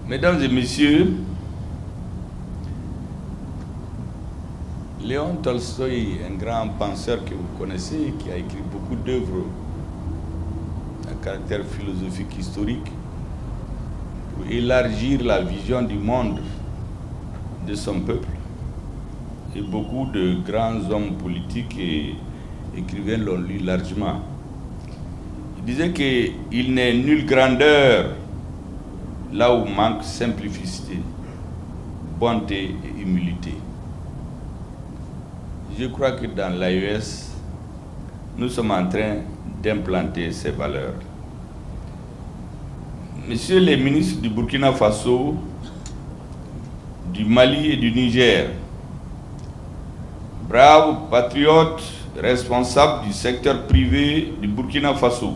Mesdames et messieurs, Léon Tolstoï, un grand penseur que vous connaissez, qui a écrit beaucoup d'œuvres à caractère philosophique historique pour élargir la vision du monde de son peuple. Et beaucoup de grands hommes politiques et écrivains l'ont lu largement. Il disait qu'il n'est nulle grandeur là où manque simplicité, bonté et humilité. Je crois que dans l'AES, nous sommes en train d'implanter ces valeurs. Messieurs les ministres du Burkina Faso, du Mali et du Niger, braves patriotes responsables du secteur privé du Burkina Faso,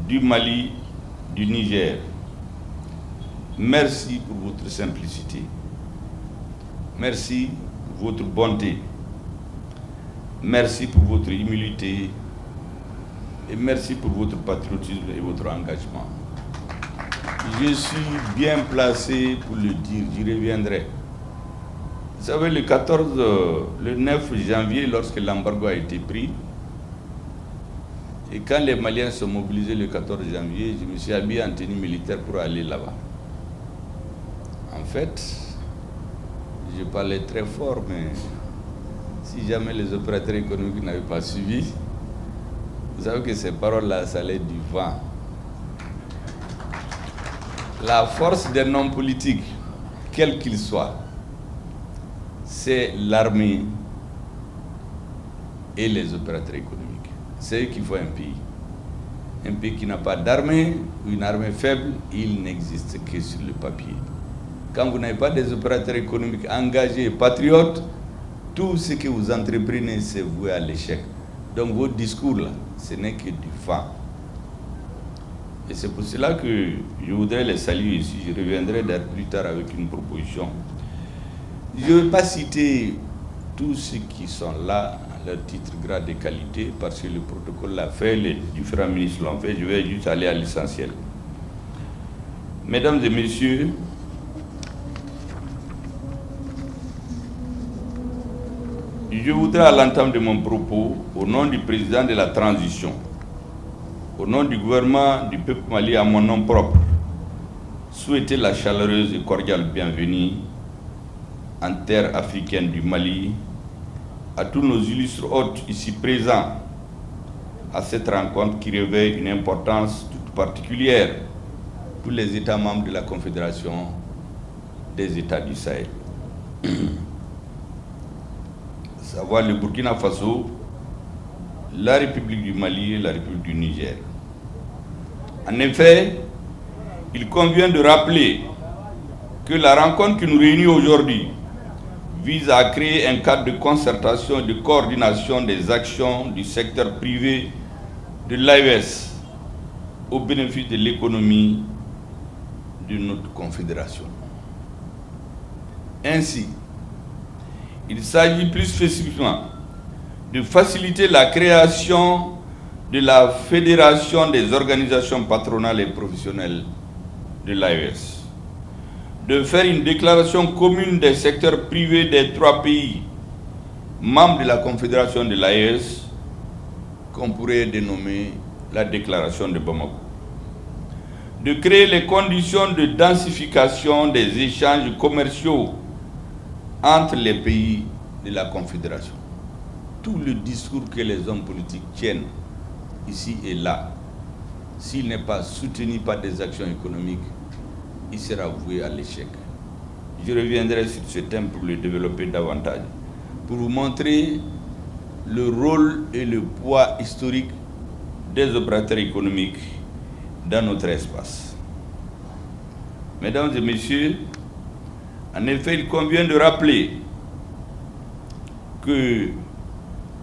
du Mali, du Niger, merci pour votre simplicité. Merci pour votre bonté. Merci pour votre humilité. Et merci pour votre patriotisme et votre engagement. Je suis bien placé pour le dire, j'y reviendrai. Vous savez, le 9 janvier, lorsque l'embargo a été pris, et quand les Maliens sont mobilisés le 14 janvier, je me suis habillé en tenue militaire pour aller là-bas. En fait, je parlais très fort, mais si jamais les opérateurs économiques n'avaient pas suivi, vous savez que ces paroles-là, ça allait du vent. La force d'un homme politique, quel qu'il soit, c'est l'armée et les opérateurs économiques. C'est eux qui font un pays. Un pays qui n'a pas d'armée ou une armée faible, il n'existe que sur le papier. Quand vous n'avez pas des opérateurs économiques engagés, patriotes, tout ce que vous entreprenez, c'est voué à l'échec. Donc vos discours, là, ce n'est que du vent. Et c'est pour cela que je voudrais les saluer ici. Je reviendrai plus tard avec une proposition. Je ne vais pas citer tous ceux qui sont là, à leur titre, grade et qualité, parce que le protocole l'a fait, les différents ministres l'ont fait. Je vais juste aller à l'essentiel. Mesdames et messieurs, je voudrais à l'entame de mon propos, au nom du président de la transition, au nom du gouvernement du peuple malien, à mon nom propre, souhaiter la chaleureuse et cordiale bienvenue en terre africaine du Mali, à tous nos illustres hôtes ici présents, à cette rencontre qui revêt une importance toute particulière pour les États membres de la Confédération des États du Sahel. Savoir le Burkina Faso, la République du Mali et la République du Niger. En effet, il convient de rappeler que la rencontre qui nous réunit aujourd'hui vise à créer un cadre de concertation et de coordination des actions du secteur privé de l'AES au bénéfice de l'économie de notre confédération. Ainsi, il s'agit plus spécifiquement de faciliter la création de la Fédération des organisations patronales et professionnelles de l'AES, de faire une déclaration commune des secteurs privés des 3 pays membres de la Confédération de l'AES, qu'on pourrait dénommer la déclaration de Bamako, de créer les conditions de densification des échanges commerciaux entre les pays de la Confédération. Tout le discours que les hommes politiques tiennent ici et là, s'il n'est pas soutenu par des actions économiques, il sera voué à l'échec. Je reviendrai sur ce thème pour le développer davantage, pour vous montrer le rôle et le poids historique des opérateurs économiques dans notre espace. Mesdames et messieurs, en effet, il convient de rappeler que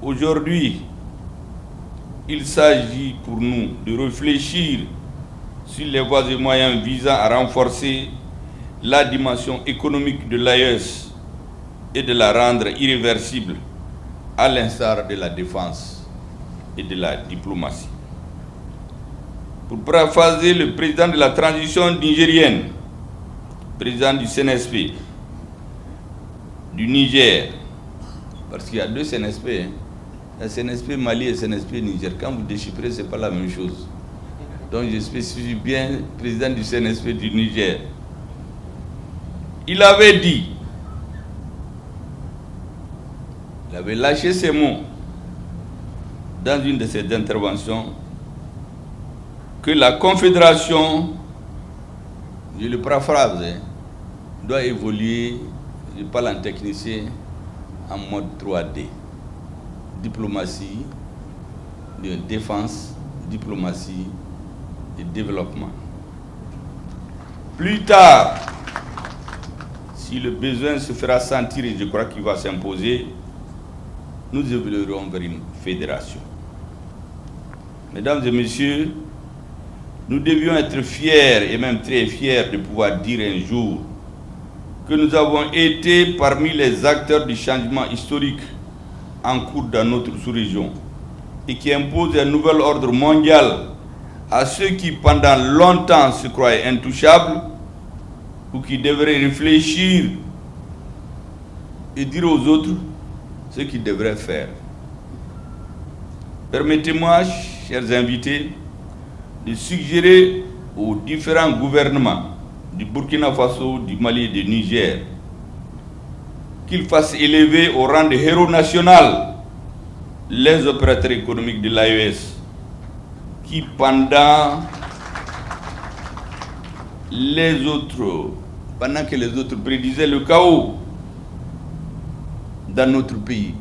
aujourd'hui, il s'agit pour nous de réfléchir sur les voies et moyens visant à renforcer la dimension économique de l'AES et de la rendre irréversible, à l'instar de la défense et de la diplomatie. Pour paraphraser le président de la transition nigérienne, président du CNSP, du Niger, parce qu'il y a deux CNSP, hein. La CNSP Mali et CNSP Niger. Quand vous déchiffrez, ce n'est pas la même chose. Donc je spécifie bien président du CNSP du Niger. Il avait dit, il avait lâché ces mots dans une de ses interventions, que la Confédération, je le paraphrase, hein, doit évoluer, je parle en technicien, en mode 3D. Diplomatie de défense, diplomatie de développement. Plus tard, si le besoin se fera sentir, et je crois qu'il va s'imposer, nous évoluerons vers une fédération. Mesdames et messieurs, nous devions être fiers et même très fiers de pouvoir dire un jour que nous avons été parmi les acteurs du changement historique en cours dans notre sous-région et qui impose un nouvel ordre mondial à ceux qui pendant longtemps se croyaient intouchables ou qui devraient réfléchir et dire aux autres ce qu'ils devraient faire. Permettez-moi, chers invités, de suggérer aux différents gouvernements du Burkina Faso, du Mali et du Niger qu'ils fassent élever au rang de héros national les opérateurs économiques de l'AES qui, pendant que les autres prédisaient le chaos dans notre pays.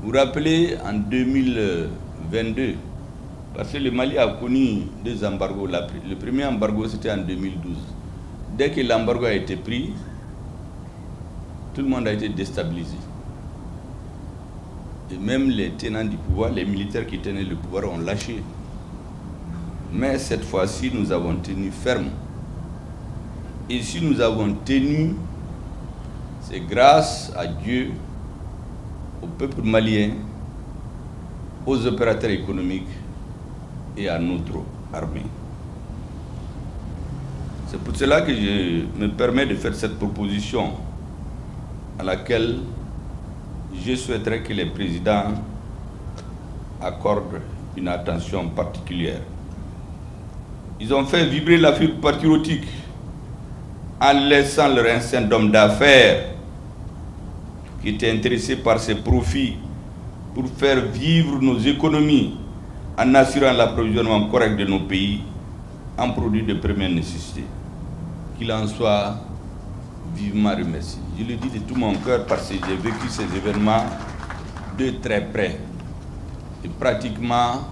Vous vous rappelez, en 2022, parce que le Mali a connu deux embargos. Le premier embargo, c'était en 2012. Dès que l'embargo a été pris, tout le monde a été déstabilisé. Et même les tenants du pouvoir, les militaires qui tenaient le pouvoir ont lâché. Mais cette fois-ci, nous avons tenu ferme. Et si nous avons tenu, c'est grâce à Dieu, au peuple malien, aux opérateurs économiques et à notre armée. C'est pour cela que je me permets de faire cette proposition à laquelle je souhaiterais que les présidents accordent une attention particulière. Ils ont fait vibrer la fibre patriotique en laissant leur instinct d'homme d'affaires qui était intéressé par ses profits pour faire vivre nos économies en assurant l'approvisionnement correct de nos pays en produits de première nécessité. Qu'il en soit vivement remercié. Je le dis de tout mon cœur parce que j'ai vécu ces événements de très près. Et pratiquement,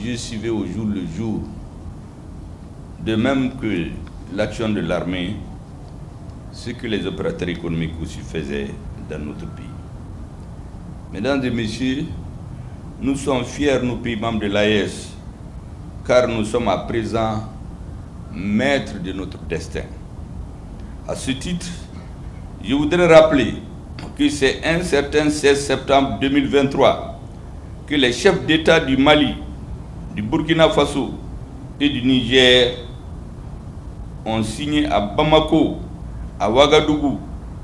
je suivais au jour le jour. De même que l'action de l'armée, ce que les opérateurs économiques aussi faisaient dans notre pays. Mesdames et messieurs, nous sommes fiers, nos pays membres de l'AES, car nous sommes à présent maîtres de notre destin. À ce titre, je voudrais rappeler que c'est un certain 16 septembre 2023 que les chefs d'État du Mali, du Burkina Faso et du Niger ont signé à Bamako, à Ouagadougou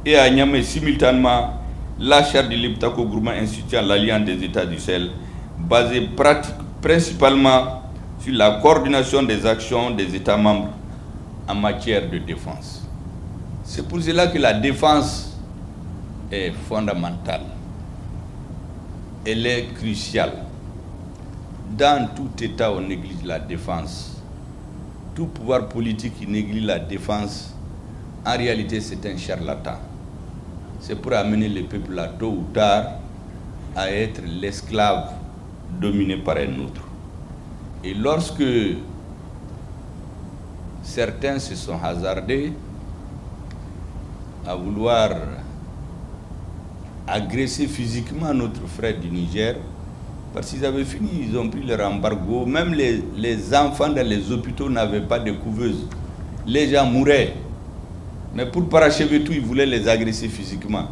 et à Niamey simultanément la charte de l'Iptako Groupement instituant l'Alliance des États du Sahel, basée principalement sur la coordination des actions des États membres en matière de défense. C'est pour cela que la défense est fondamentale. Elle est cruciale. Dans tout État, on néglige la défense. Tout pouvoir politique qui néglige la défense, en réalité, c'est un charlatan. C'est pour amener le peuple là, tôt ou tard, à être l'esclave dominé par un autre. Et lorsque certains se sont hasardés à vouloir agresser physiquement notre frère du Niger, parce qu'ils avaient fini, ils ont pris leur embargo. Même les enfants dans les hôpitaux n'avaient pas de couveuse. Les gens mouraient. Mais pour parachever tout, ils voulaient les agresser physiquement,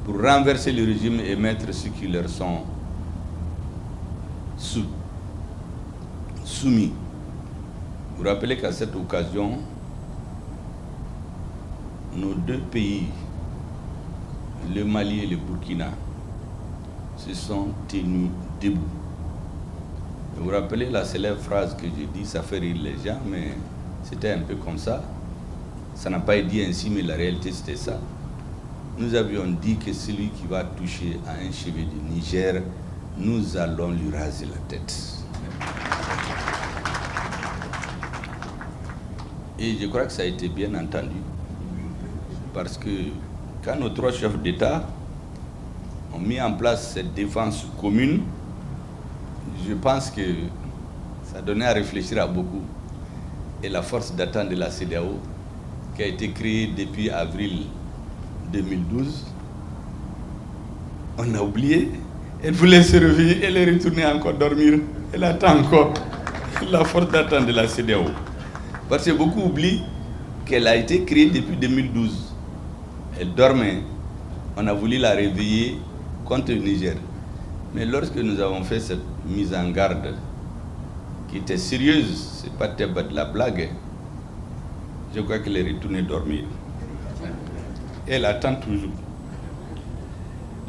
pour renverser le régime et mettre ceux qui leur sont soumis. Vous vous rappelez qu'à cette occasion, nos deux pays, le Mali et le Burkina, se sont tenus debout. Vous vous rappelez la célèbre phrase que j'ai dit, ça fait rire les gens, mais c'était un peu comme ça. Ça n'a pas été dit ainsi, mais la réalité c'était ça. Nous avions dit que celui qui va toucher à un cheveu du Niger, nous allons lui raser la tête. Et je crois que ça a été bien entendu. Parce que quand nos trois chefs d'État ont mis en place cette défense commune, je pense que ça donnait à réfléchir à beaucoup. Et la force d'attente de la CEDEAO, qui a été créée depuis avril 2012, on a oublié. Elle voulait se réveiller, elle est retournée encore dormir. Elle attend encore la force d'attente de la CEDEAO. Parce que beaucoup oublient qu'elle a été créée depuis 2012. Elle dormait. On a voulu la réveiller contre le Niger. Mais lorsque nous avons fait cette mise en garde, qui était sérieuse, c'est pas de la blague, je crois qu'elle est retournée dormir. Elle attend toujours.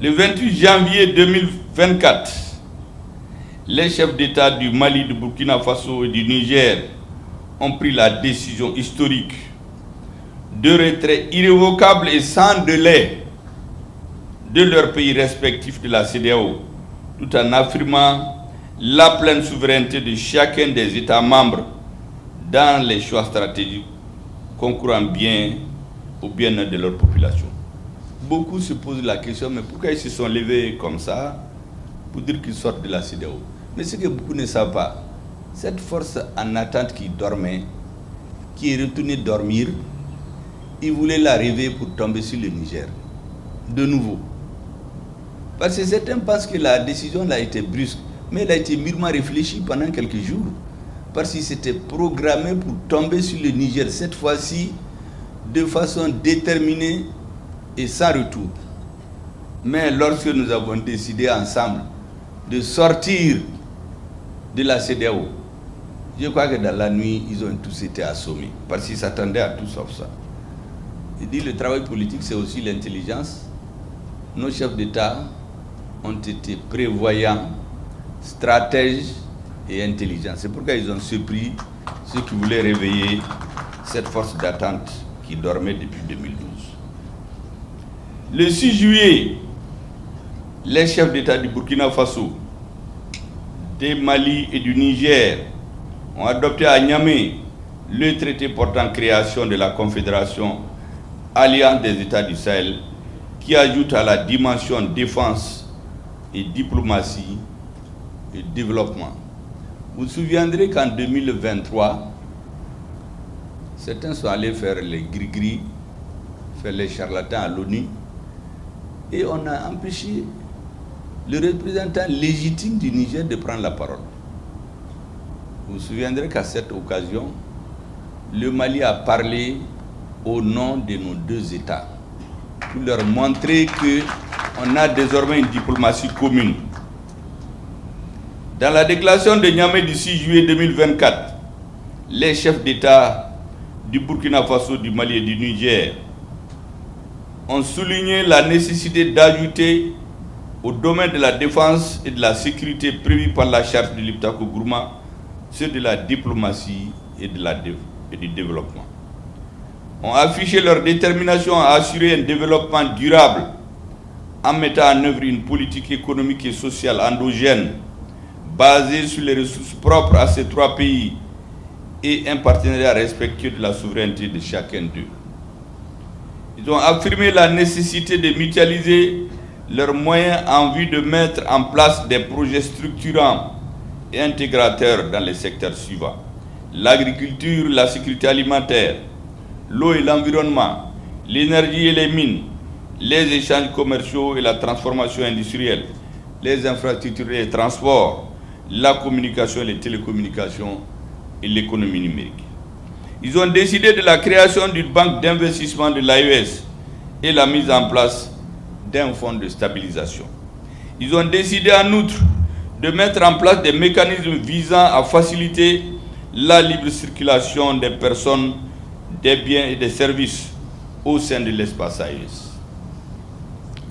Le 28 janvier 2024, les chefs d'État du Mali, du Burkina Faso et du Niger ont pris la décision historique de retrait irrévocable et sans délai de leurs pays respectifs de la CEDEAO, tout en affirmant la pleine souveraineté de chacun des États membres dans les choix stratégiques concourant bien au bien-être de leur population. Beaucoup se posent la question, mais pourquoi ils se sont levés comme ça pour dire qu'ils sortent de la CEDEAO? Mais ce que beaucoup ne savent pas, cette force en attente qui dormait, qui est retournée dormir, ils voulaient la réveiller pour tomber sur le Niger. De nouveau. Parce que certains pensent que la décision a été brusque, mais elle a été mûrement réfléchie pendant quelques jours. Parce qu'ils s'étaient programmés pour tomber sur le Niger, cette fois-ci, de façon déterminée et sans retour. Mais lorsque nous avons décidé ensemble de sortir de la CEDEAO, je crois que dans la nuit, ils ont tous été assommés, parce qu'ils s'attendaient à tout sauf ça. Je dis, le travail politique, c'est aussi l'intelligence. Nos chefs d'État ont été prévoyants, stratèges et intelligents. C'est pourquoi ils ont surpris ceux qui voulaient réveiller cette force d'attente qui dormait depuis 2012. Le 6 juillet, les chefs d'État du Burkina Faso, du Mali et du Niger ont adopté à Niamey le traité portant création de la Confédération Alliance des États du Sahel, qui ajoute à la dimension défense et diplomatie et développement. Vous vous souviendrez qu'en 2023, certains sont allés faire les gris-gris, faire les charlatans à l'ONU, et on a empêché le représentant légitime du Niger de prendre la parole. Vous vous souviendrez qu'à cette occasion, le Mali a parlé au nom de nos deux États, pour leur montrer qu'on a désormais une diplomatie commune. Dans la déclaration de Niamey du 6 juillet 2024, les chefs d'État du Burkina Faso, du Mali et du Niger ont souligné la nécessité d'ajouter au domaine de la défense et de la sécurité prévue par la charte de l'Iptako Gourma ceux de la diplomatie et du développement. Ont affiché leur détermination à assurer un développement durable en mettant en œuvre une politique économique et sociale endogène basée sur les ressources propres à ces trois pays et un partenariat respectueux de la souveraineté de chacun d'eux. Ils ont affirmé la nécessité de mutualiser leurs moyens en vue de mettre en place des projets structurants et intégrateurs dans les secteurs suivants: l'agriculture, la sécurité alimentaire, l'eau et l'environnement, l'énergie et les mines, les échanges commerciaux et la transformation industrielle, les infrastructures et les transports, la communication et les télécommunications et l'économie numérique. Ils ont décidé de la création d'une banque d'investissement de l'AES et la mise en place d'un fonds de stabilisation. Ils ont décidé en outre de mettre en place des mécanismes visant à faciliter la libre circulation des personnes, des biens et des services, au sein de l'espace AES.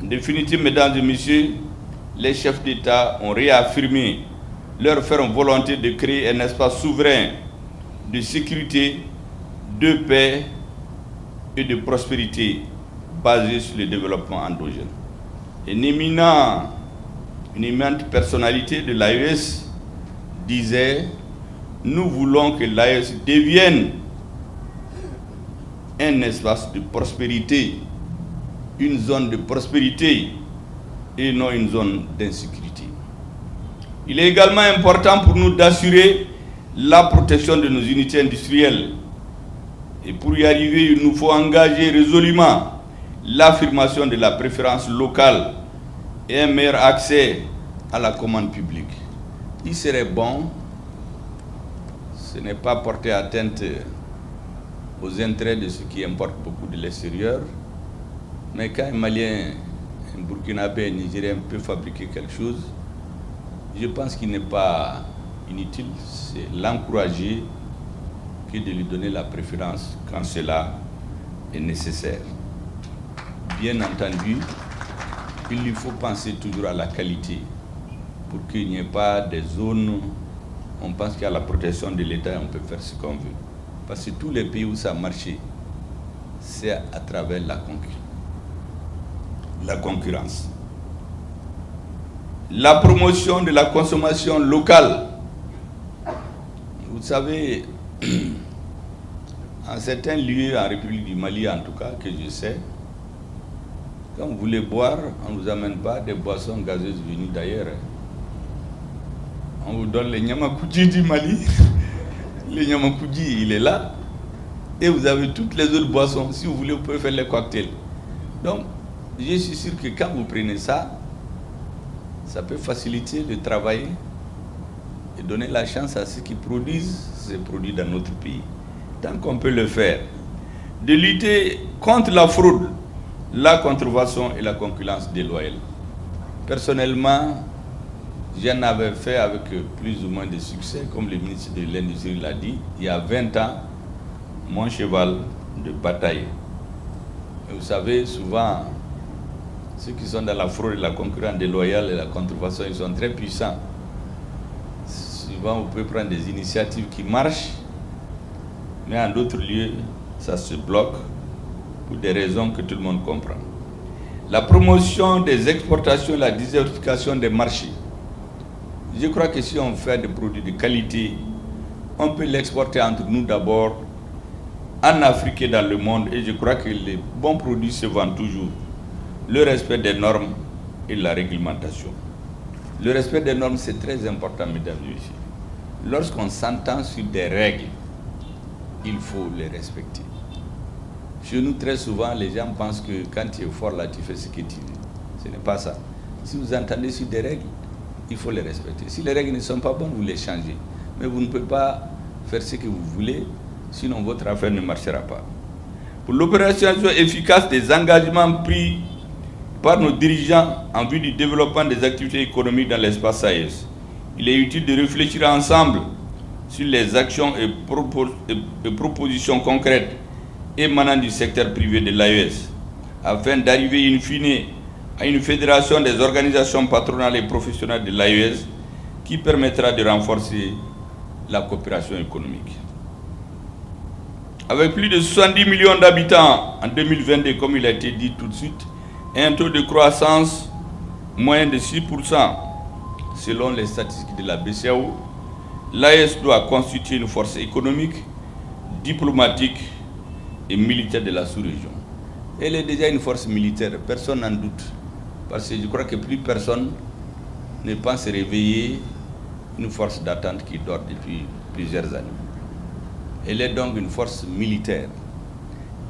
En définitive, mesdames et messieurs, les chefs d'État ont réaffirmé leur ferme volonté de créer un espace souverain de sécurité, de paix et de prospérité basé sur le développement endogène. Une éminente personnalité de l'AES disait: nous voulons que l'AES devienne un espace de prospérité, une zone de prospérité et non une zone d'insécurité. Il est également important pour nous d'assurer la protection de nos unités industrielles. Et pour y arriver, il nous faut engager résolument l'affirmation de la préférence locale et un meilleur accès à la commande publique. Il serait bon, ce n'est pas porter atteinte aux intérêts de ceux qui importent beaucoup de l'extérieur, mais quand un Malien, un Burkinabé, un Nigérien peut fabriquer quelque chose, je pense qu'il n'est pas inutile, c'est l'encourager que de lui donner la préférence quand cela est nécessaire. Bien entendu, il lui faut penser toujours à la qualité pour qu'il n'y ait pas des zones où on pense qu'il y a la protection de l'État et on peut faire ce qu'on veut. Parce que tous les pays où ça a marché, c'est à travers la concurrence. La promotion de la consommation locale. Vous savez, en certains lieux, en République du Mali en tout cas, que je sais, quand vous voulez boire, on ne vous amène pas des boissons gazeuses venues d'ailleurs. On vous donne le Nyamakoudji du Mali. Le Nyamakoudji, il est là. Et vous avez toutes les autres boissons. Si vous voulez, vous pouvez faire les cocktails. Donc, je suis sûr que quand vous prenez ça, ça peut faciliter le travail et donner la chance à ceux qui produisent ces produits dans notre pays. Tant qu'on peut le faire. De lutter contre la fraude, la contrefaçon et la concurrence déloyale. Personnellement, j'en avais fait avec plus ou moins de succès, comme le ministre de l'Industrie l'a dit, il y a 20 ans, mon cheval de bataille. Et vous savez, souvent, ceux qui sont dans la fraude et la concurrence déloyale et la contrefaçon, ils sont très puissants. Souvent, vous pouvez prendre des initiatives qui marchent, mais en d'autres lieux, ça se bloque pour des raisons que tout le monde comprend. La promotion des exportations et la diversification des marchés. Je crois que si on fait des produits de qualité, on peut l'exporter entre nous d'abord, en Afrique et dans le monde, et je crois que les bons produits se vendent toujours. Le respect des normes et la réglementation. Le respect des normes, c'est très important, mesdames et messieurs. Lorsqu'on s'entend sur des règles, il faut les respecter. Chez nous, très souvent, les gens pensent que quand tu es fort là, tu fais ce que tu veux. Ce n'est pas ça. Si vous entendez sur des règles, il faut les respecter. Si les règles ne sont pas bonnes, vous les changez. Mais vous ne pouvez pas faire ce que vous voulez, sinon votre affaire ne marchera pas. Pour l'opérationnalisation efficace des engagements pris par nos dirigeants en vue du développement des activités économiques dans l'espace AES, il est utile de réfléchir ensemble sur les actions et propositions concrètes émanant du secteur privé de l'AES, afin d'arriver in fine à une fédération des organisations patronales et professionnelles de l'AES qui permettra de renforcer la coopération économique. Avec plus de 70 millions d'habitants en 2022, comme il a été dit tout de suite, et un taux de croissance moyen de 6% selon les statistiques de la BCEAO, l'AES doit constituer une force économique, diplomatique et militaire de la sous-région. Elle est déjà une force militaire, personne n'en doute. Parce que je crois que plus personne ne pense réveiller une force d'attente qui dort depuis plusieurs années. Elle est donc une force militaire.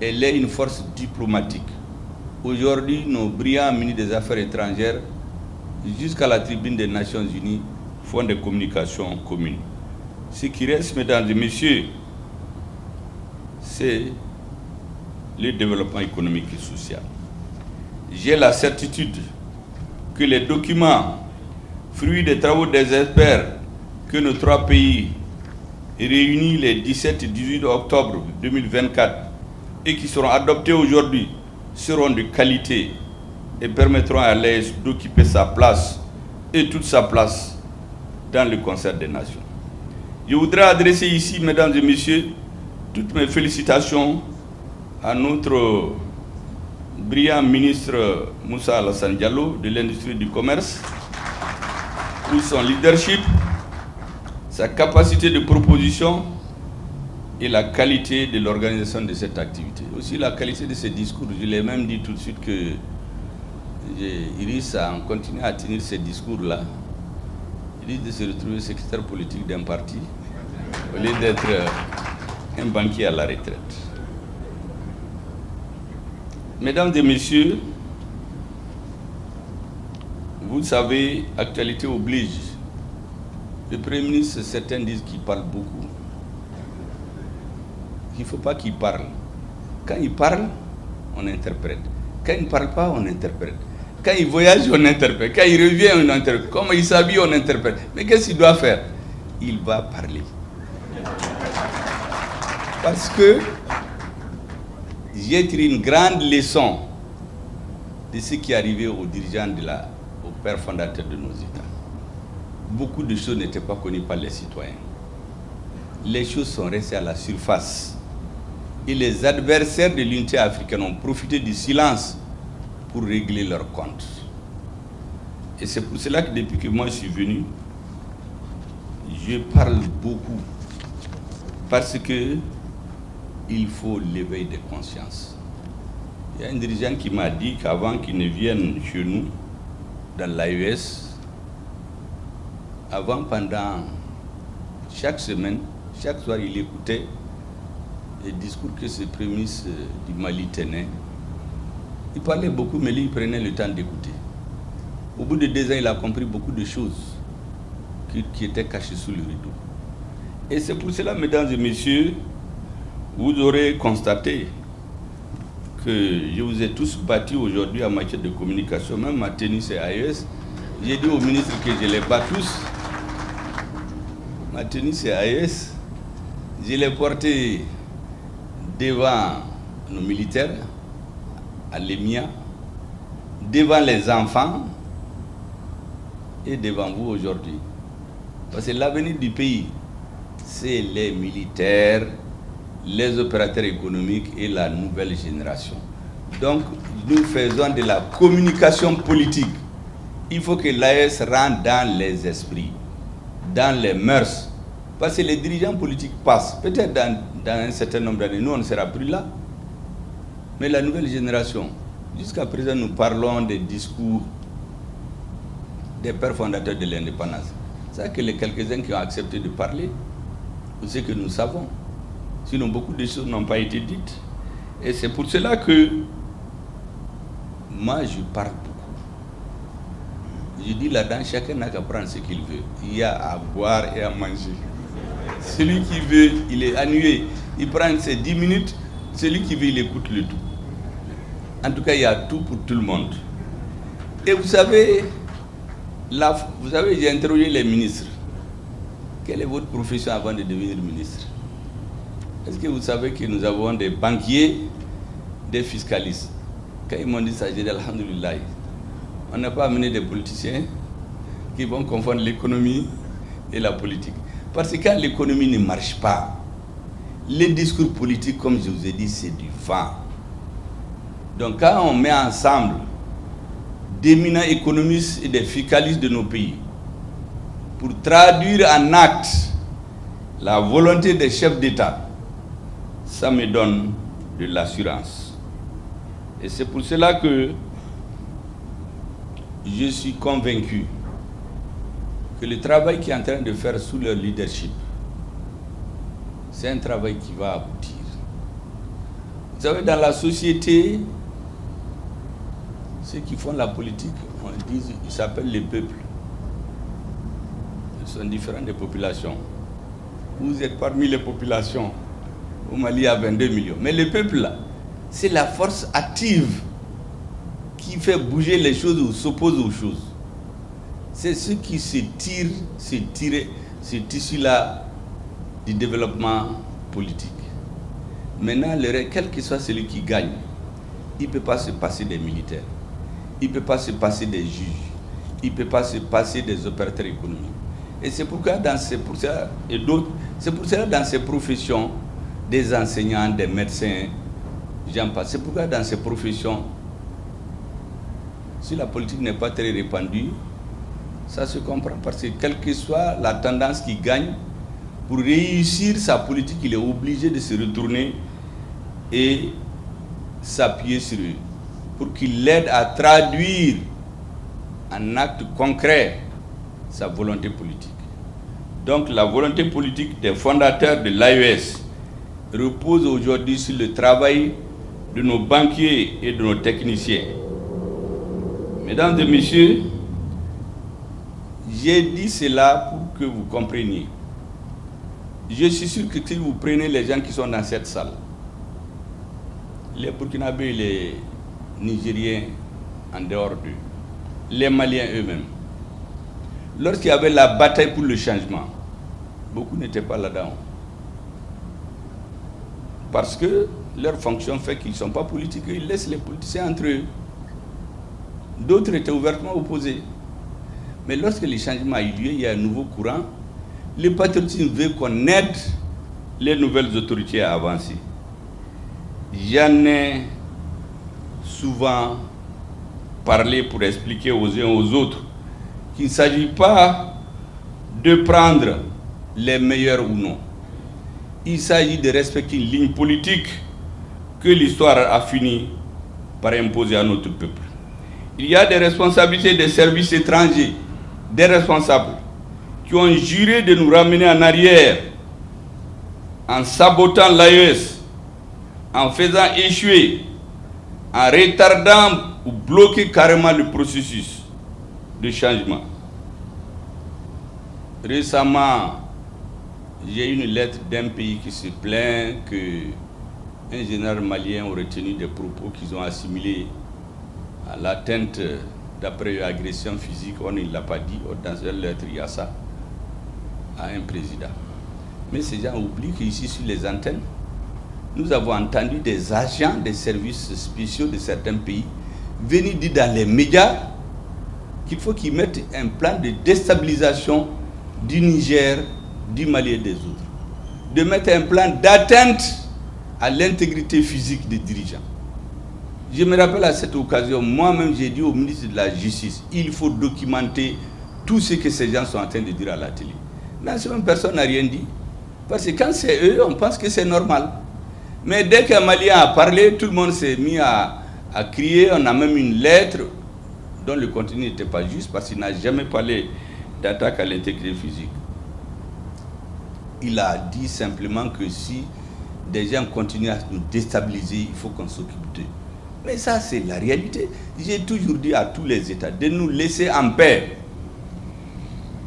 Elle est une force diplomatique. Aujourd'hui, nos brillants ministres des Affaires étrangères, jusqu'à la tribune des Nations Unies, font des communications communes. Ce qui reste, mesdames et messieurs, c'est le développement économique et social. J'ai la certitude que les documents, fruits des travaux des experts que nos trois pays réunis les 17 et 18 octobre 2024 et qui seront adoptés aujourd'hui seront de qualité et permettront à l'AES d'occuper sa place et toute sa place dans le concert des nations. Je voudrais adresser ici, mesdames et messieurs, toutes mes félicitations à notre brillant ministre Moussa Alassane Diallo de l'industrie du commerce pour son leadership, sa capacité de proposition et la qualité de l'organisation de cette activité. Aussi la qualité de ses discours. Je l'ai même dit tout de suite que Iris a continué à tenir ces discours-là. Il risque de se retrouver secrétaire politique d'un parti au lieu d'être un banquier à la retraite. Mesdames et messieurs, vous savez, actualité oblige. Le Premier ministre, certains disent qu'il parle beaucoup. Il ne faut pas qu'il parle. Quand il parle, on interprète. Quand il ne parle pas, on interprète. Quand il voyage, on interprète. Quand il revient, on interprète. Comme il s'habille, on interprète. Mais qu'est-ce qu'il doit faire? Il va parler. Parce que j'ai tiré une grande leçon de ce qui est arrivé aux dirigeants aux pères fondateurs de nos États. Beaucoup de choses n'étaient pas connues par les citoyens. Les choses sont restées à la surface. Et les adversaires de l'unité africaine ont profité du silence pour régler leurs comptes. Et c'est pour cela que depuis que moi je suis venu, je parle beaucoup. Parce que il faut l'éveil de conscience. Il y a un dirigeant qui m'a dit qu'avant qu'il ne vienne chez nous, dans l'AES, avant, pendant chaque semaine, chaque soir, il écoutait les discours que ce Premier ministre du Mali tenait. Il parlait beaucoup, mais lui, il prenait le temps d'écouter. Au bout de 2 ans, il a compris beaucoup de choses qui étaient cachées sous le rideau. Et c'est pour cela, mesdames et messieurs, vous aurez constaté que je vous ai tous battus aujourd'hui en matière de communication, même ma tenue c'est AES. J'ai dit au ministre que je les bats tous. Ma tenue c'est AES. Je l'ai porté devant nos militaires, à l'EMIA, devant les enfants et devant vous aujourd'hui. Parce que l'avenir du pays, c'est les militaires, les opérateurs économiques et la nouvelle génération. Donc, nous faisons de la communication politique. Il faut que l'AES rentre dans les esprits, dans les mœurs. Parce que les dirigeants politiques passent. Peut-être dans un certain nombre d'années, nous, on ne sera plus là. Mais la nouvelle génération, jusqu'à présent, nous parlons des discours des pères fondateurs de l'indépendance. C'est que les quelques-uns qui ont accepté de parler, c'est que nous savons. Sinon, beaucoup de choses n'ont pas été dites. Et c'est pour cela que moi, je parle beaucoup. Je dis là-dedans, chacun n'a qu'à prendre ce qu'il veut. Il y a à boire et à manger. Celui qui veut, il est ennuyé. Il prend ses 10 minutes. Celui qui veut, il écoute le tout. En tout cas, il y a tout pour tout le monde. Et vous savez, j'ai interrogé les ministres. Quelle est votre profession avant de devenir ministre? Est-ce que vous savez que nous avons des banquiers, des fiscalistes? Quand ils m'ont dit ça, j'ai dit alhamdoulilah. On n'a pas amené des politiciens qui vont confondre l'économie et la politique. Parce que quand l'économie ne marche pas, les discours politiques, comme je vous ai dit, c'est du vent. Donc quand on met ensemble d'éminents économistes et des fiscalistes de nos pays pour traduire en actes la volonté des chefs d'État, ça me donne de l'assurance. Et c'est pour cela que je suis convaincu que le travail qui est en train de faire sous leur leadership, c'est un travail qui va aboutir. Vous savez, dans la société, ceux qui font la politique, ils s'appellent les peuples. Ils sont différents des populations. Vous êtes parmi les populations. Au Mali, il y a 22 millions. Mais le peuple, là, c'est la force active qui fait bouger les choses ou s'oppose aux choses. C'est ceux qui se tirent, ce tissu-là du développement politique. Maintenant, quel que soit celui qui gagne, il ne peut pas se passer des militaires, il ne peut pas se passer des juges, il ne peut pas se passer des opérateurs économiques. Et c'est pourquoi dans ces professions, des enseignants, des médecins, j'en passe. C'est pourquoi dans ces professions, si la politique n'est pas très répandue, ça se comprend parce que quelle que soit la tendance qui gagne, pour réussir sa politique, il est obligé de se retourner et s'appuyer sur eux pour qu'il l'aide à traduire en acte concret sa volonté politique. Donc la volonté politique des fondateurs de l'AES repose aujourd'hui sur le travail de nos banquiers et de nos techniciens. Mesdames et messieurs, j'ai dit cela pour que vous compreniez. Je suis sûr que si vous prenez les gens qui sont dans cette salle, les Burkinabés et les Nigériens en dehors d'eux, les Maliens eux-mêmes, lorsqu'il y avait la bataille pour le changement, beaucoup n'étaient pas là-dedans. Parce que leur fonction fait qu'ils ne sont pas politiques, ils laissent les politiciens entre eux. D'autres étaient ouvertement opposés. Mais lorsque le changement a eu lieu, il y a un nouveau courant. Le patriotisme veut qu'on aide les nouvelles autorités à avancer. J'en ai souvent parlé pour expliquer aux uns aux autres qu'il ne s'agit pas de prendre les meilleurs ou non. Il s'agit de respecter une ligne politique que l'histoire a fini par imposer à notre peuple. Il y a des responsabilités des services étrangers, des responsables qui ont juré de nous ramener en arrière en sabotant l'AES, en faisant échouer, en retardant ou bloquer carrément le processus de changement. Récemment, j'ai eu une lettre d'un pays qui se plaint qu'un général malien aurait tenu des propos qu'ils ont assimilés à l'atteinte d'après une agression physique, on ne l'a pas dit, dans une lettre il y a ça, à un président. Mais ces gens oublient qu'ici sur les antennes, nous avons entendu des agents des services spéciaux de certains pays venir dire dans les médias qu'il faut qu'ils mettent un plan de déstabilisation du Niger, du Mali et des autres. De mettre un plan d'atteinte à l'intégrité physique des dirigeants. Je me rappelle à cette occasion, moi-même j'ai dit au ministre de la Justice, il faut documenter tout ce que ces gens sont en train de dire à la télé. Non, cette même personne n'a rien dit. Parce que quand c'est eux, on pense que c'est normal. Mais dès qu'un Malien a parlé, tout le monde s'est mis à crier. On a même une lettre dont le contenu n'était pas juste parce qu'il n'a jamais parlé d'attaque à l'intégrité physique. Il a dit simplement que si des gens continuent à nous déstabiliser, il faut qu'on s'occupe d'eux. Mais ça, c'est la réalité. J'ai toujours dit à tous les États de nous laisser en paix.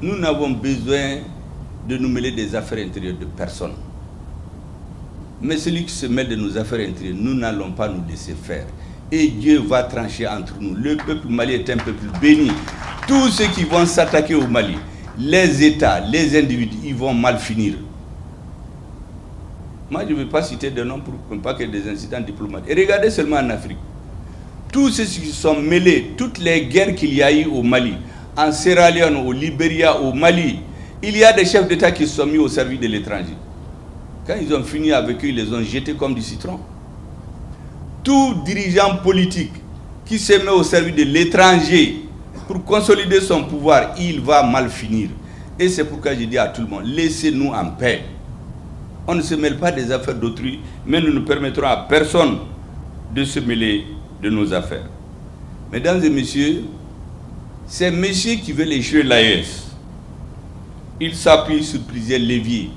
Nous n'avons besoin de nous mêler des affaires intérieures de personne. Mais celui qui se mêle de nos affaires intérieures, nous n'allons pas nous laisser faire. Et Dieu va trancher entre nous. Le peuple malien est un peuple béni. Tous ceux qui vont s'attaquer au Mali, les États, les individus, ils vont mal finir. Moi, je ne vais pas citer de noms pour ne pas qu'il y ait des incidents diplomatiques. Et regardez seulement en Afrique. Tous ceux qui sont mêlés, toutes les guerres qu'il y a eu au Mali, en Sierra Leone, au Libéria, au Mali, il y a des chefs d'État qui se sont mis au service de l'étranger. Quand ils ont fini avec eux, ils les ont jetés comme du citron. Tout dirigeant politique qui se met au service de l'étranger pour consolider son pouvoir, il va mal finir. Et c'est pourquoi je dis à tout le monde, laissez-nous en paix. On ne se mêle pas des affaires d'autrui, mais nous ne permettrons à personne de se mêler de nos affaires. Mesdames et messieurs, ces messieurs qui veulent échouer l'AES, ils s'appuient sur plusieurs leviers,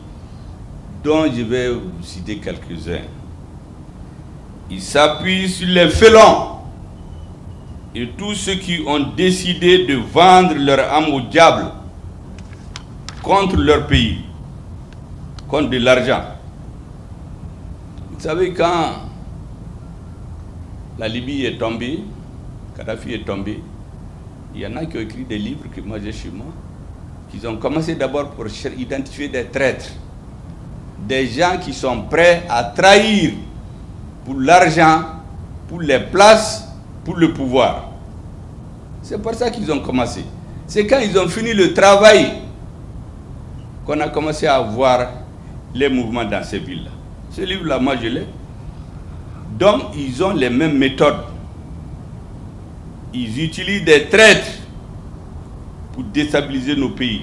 dont je vais vous citer quelques-uns. Ils s'appuient sur les félons et tous ceux qui ont décidé de vendre leur âme au diable contre leur pays, contre de l'argent. Vous savez, quand la Libye est tombée, Kadhafi est tombé, il y en a qui ont écrit des livres que moi j'ai chez moi, qu'ils ont commencé d'abord pour identifier des traîtres, des gens qui sont prêts à trahir pour l'argent, pour les places, pour le pouvoir. C'est pour ça qu'ils ont commencé. C'est quand ils ont fini le travail qu'on a commencé à voir les mouvements dans ces villes-là. Ce livre-là, moi je l'ai. Donc, ils ont les mêmes méthodes. Ils utilisent des traîtres pour déstabiliser nos pays.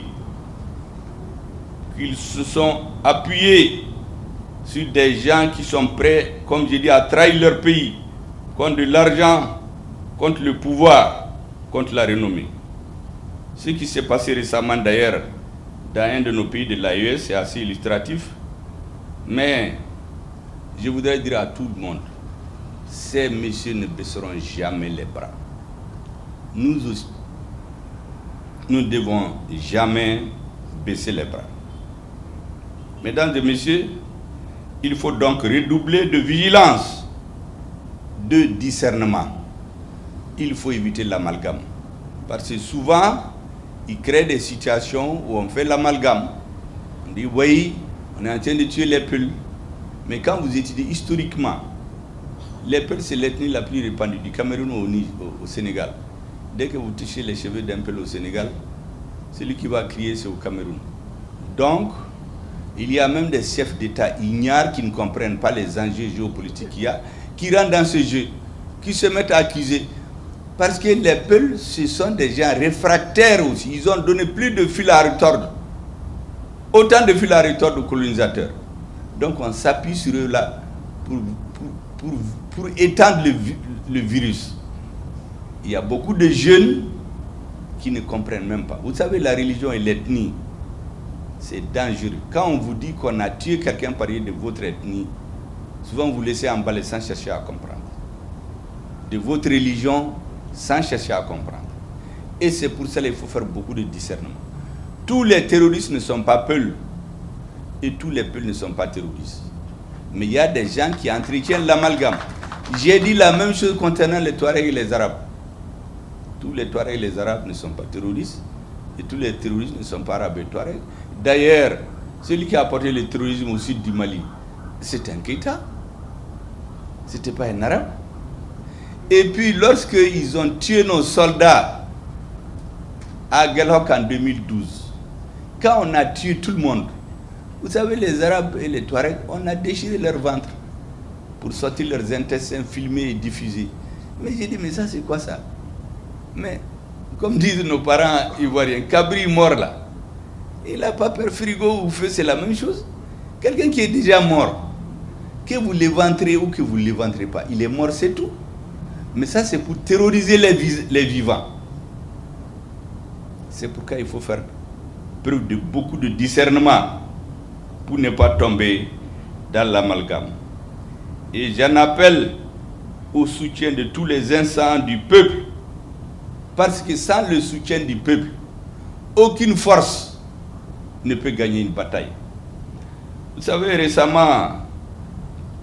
Ils se sont appuyés sur des gens qui sont prêts, comme je dis, à trahir leur pays, contre de l'argent, contre le pouvoir, contre la renommée. Ce qui s'est passé récemment d'ailleurs dans un de nos pays de l'AES, c'est assez illustratif. Mais je voudrais dire à tout le monde, ces messieurs ne baisseront jamais les bras. Nous aussi, nous ne devons jamais baisser les bras. Mesdames et messieurs, il faut donc redoubler de vigilance, de discernement. Il faut éviter l'amalgame. Parce que souvent, ils créent des situations où on fait l'amalgame. On dit, oui, on est en train de tuer les Peuls. Mais quand vous étudiez historiquement, les Peuls, c'est l'ethnie la plus répandue du Cameroun au Sénégal. Dès que vous touchez les cheveux d'un Peul au Sénégal, celui qui va crier, c'est au Cameroun. Donc, il y a même des chefs d'État ignares qui ne comprennent pas les enjeux géopolitiques qu'il y a, qui rentrent dans ce jeu, qui se mettent à accuser. Parce que les Peuls, ce sont des gens réfractaires aussi. Ils ont donné plus de fil à retordre. Autant de fil à retordre aux colonisateurs. Donc on s'appuie sur eux là pour étendre le virus. Il y a beaucoup de jeunes qui ne comprennent même pas. Vous savez, la religion et l'ethnie, c'est dangereux. Quand on vous dit qu'on a tué quelqu'un par de votre ethnie, souvent vous laissez emballer sans chercher à comprendre. De votre religion, sans chercher à comprendre. Et c'est pour ça qu'il faut faire beaucoup de discernement. Tous les terroristes ne sont pas Peuls. Et tous les Peuls ne sont pas terroristes. Mais il y a des gens qui entretiennent l'amalgame. J'ai dit la même chose concernant les Touaregs et les Arabes. Tous les Touaregs et les Arabes ne sont pas terroristes. Et tous les terroristes ne sont pas Arabes et Touaregs. D'ailleurs, celui qui a apporté le terrorisme au sud du Mali, c'était un Keïta. Ce n'était pas un Arabe. Et puis, lorsqu'ils ont tué nos soldats à Guelhok en 2012, quand on a tué tout le monde, vous savez, les Arabes et les Touaregs, on a déchiré leur ventre pour sortir leurs intestins, filmés et diffusés. Mais j'ai dit, mais ça, c'est quoi ça? Mais, comme disent nos parents ivoiriens, Cabri mort là, il n'a pas peur frigo ou feu, c'est la même chose. Quelqu'un qui est déjà mort, que vous l'éventrez ou que vous ne l'éventrez pas, il est mort, c'est tout. Mais ça, c'est pour terroriser les vivants. C'est pourquoi il faut faire preuve de beaucoup de discernement pour ne pas tomber dans l'amalgame. Et j'en appelle au soutien de tous les instants du peuple, parce que sans le soutien du peuple, aucune force ne peut gagner une bataille. Vous savez, récemment,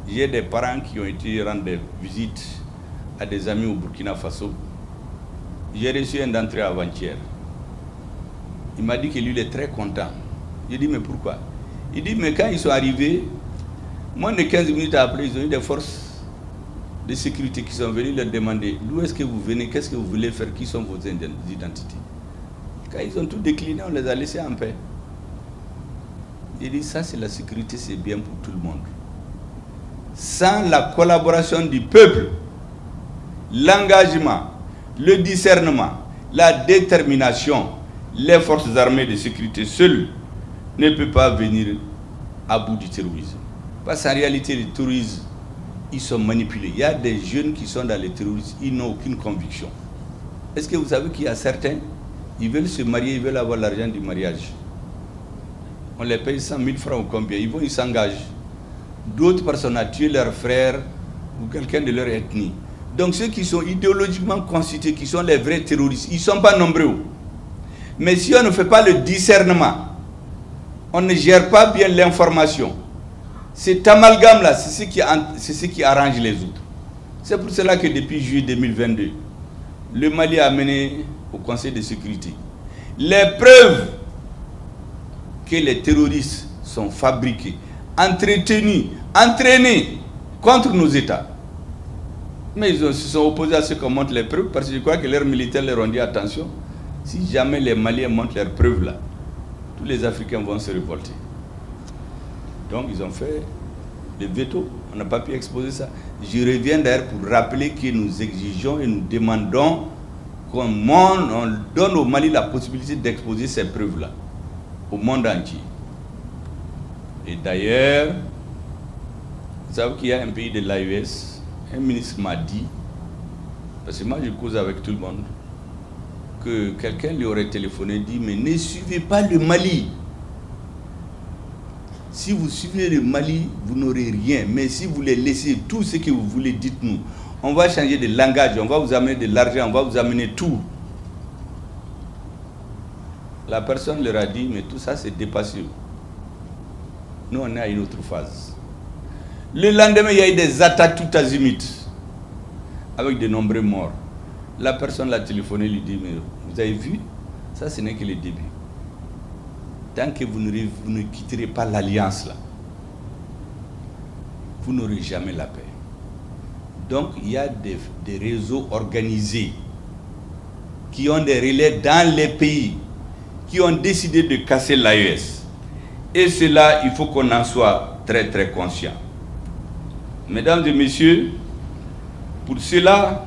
j'ai des parents qui ont été rendre des visites à des amis au Burkina Faso. J'ai reçu un d'entre eux avant-hier. Il m'a dit que lui, il est très content. J'ai dit, mais pourquoi? Il dit, mais quand ils sont arrivés, moins de 15 minutes après, ils ont eu des forces de sécurité qui sont venues leur demander d'où est-ce que vous venez, qu'est-ce que vous voulez faire, qui sont vos identités. Quand ils ont tout décliné, on les a laissés en paix. Il dit, ça c'est la sécurité, c'est bien pour tout le monde. Sans la collaboration du peuple, l'engagement, le discernement, la détermination, les forces armées de sécurité seules ne peuvent pas venir à bout du terrorisme. Parce qu'en réalité, les terroristes, ils sont manipulés. Il y a des jeunes qui sont dans les terroristes, ils n'ont aucune conviction. Est-ce que vous savez qu'il y a certains, ils veulent se marier, ils veulent avoir l'argent du mariage. On les paye 100 000 francs ou combien, ils s'engagent. D'autres personnes ont tué leur frère ou quelqu'un de leur ethnie. Donc ceux qui sont idéologiquement constitués, qui sont les vrais terroristes, ils ne sont pas nombreux. Mais si on ne fait pas le discernement, on ne gère pas bien l'information, cet amalgame-là, c'est ce qui arrange les autres. C'est pour cela que depuis juillet 2022, le Mali a mené au Conseil de sécurité les preuves que les terroristes sont fabriqués, entretenus, entraînés contre nos États. Mais ils se sont opposés à ce qu'on montre les preuves, parce que je crois que leurs militaires leur ont dit attention, si jamais les Maliens montrent leurs preuves là, tous les Africains vont se révolter. Donc ils ont fait le veto, on n'a pas pu exposer ça. Je reviens d'ailleurs pour rappeler que nous exigeons et nous demandons qu'on donne au Mali la possibilité d'exposer ces preuves-là au monde entier. Et d'ailleurs, vous savez qu'il y a un pays de l'AES, un ministre m'a dit, parce que moi je cause avec tout le monde, que quelqu'un lui aurait téléphoné et dit, mais ne suivez pas le Mali. Si vous suivez le Mali, vous n'aurez rien. Mais si vous les laissez, tout ce que vous voulez, dites-nous. On va changer de langage, on va vous amener de l'argent, on va vous amener tout. La personne leur a dit, mais tout ça c'est dépassé. Nous on est à une autre phase. Le lendemain, il y a eu des attaques tout azimut, avec de nombreux morts. La personne l'a téléphoné, lui dit, mais vous avez vu, ça ce n'est que le début. Tant que vous ne quitterez pas l'alliance là, vous n'aurez jamais la paix. Donc il y a des réseaux organisés qui ont des relais dans les pays, qui ont décidé de casser l'AES. Et cela, il faut qu'on en soit très très conscient. Mesdames et messieurs, pour cela,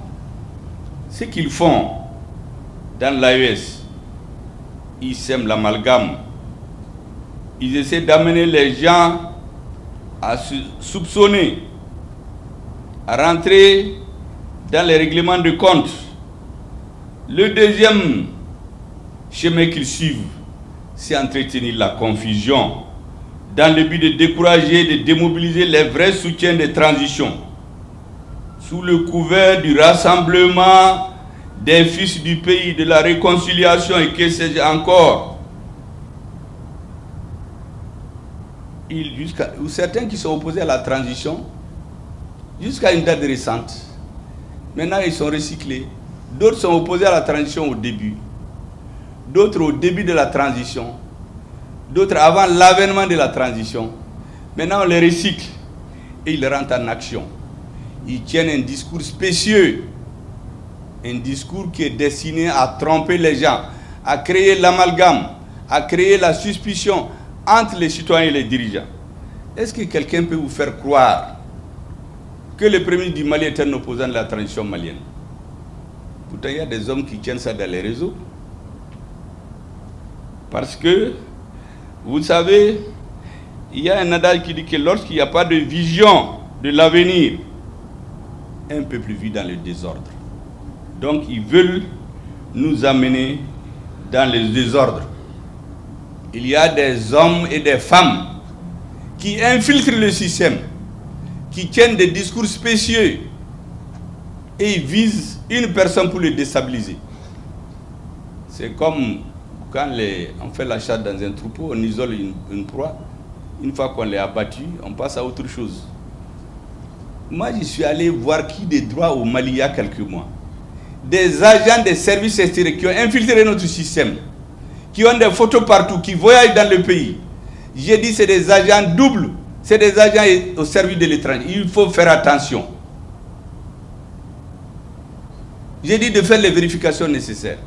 ce qu'ils font dans l'AES, ils sèment l'amalgame. Ils essaient d'amener les gens à se soupçonner, à rentrer dans les règlements de compte. Le deuxième chemin qu'ils suivent, c'est entretenir la confusion dans le but de décourager, de démobiliser les vrais soutiens de transition. Sous le couvert du rassemblement des fils du pays, de la réconciliation et que sais-je encore. Ou certains qui sont opposés à la transition, jusqu'à une date récente. Maintenant, ils sont recyclés. D'autres sont opposés à la transition au début. D'autres au début de la transition. D'autres avant l'avènement de la transition. Maintenant, on les recycle et ils rentrent en action. Ils tiennent un discours spécieux. Un discours qui est destiné à tromper les gens, à créer l'amalgame, à créer la suspicion entre les citoyens et les dirigeants. Est-ce que quelqu'un peut vous faire croire que le premier du Mali est un opposant de la transition malienne? Pourtant, il y a des hommes qui tiennent ça dans les réseaux. Parce que, vous savez, il y a un adage qui dit que lorsqu'il n'y a pas de vision de l'avenir, un peuple vit dans le désordre. Donc, ils veulent nous amener dans le désordre. Il y a des hommes et des femmes qui infiltrent le système, qui tiennent des discours spécieux et ils visent une personne pour le déstabiliser. C'est comme quand on fait la chasse dans un troupeau, on isole une proie. Une fois qu'on l'a abattu, on passe à autre chose. Moi, je suis allé voir qui des droits au Mali il y a quelques mois. Des agents des services extérieurs qui ont infiltré notre système, qui ont des photos partout, qui voyagent dans le pays. J'ai dit c'est des agents doubles, c'est des agents au service de l'étranger. Il faut faire attention. J'ai dit de faire les vérifications nécessaires.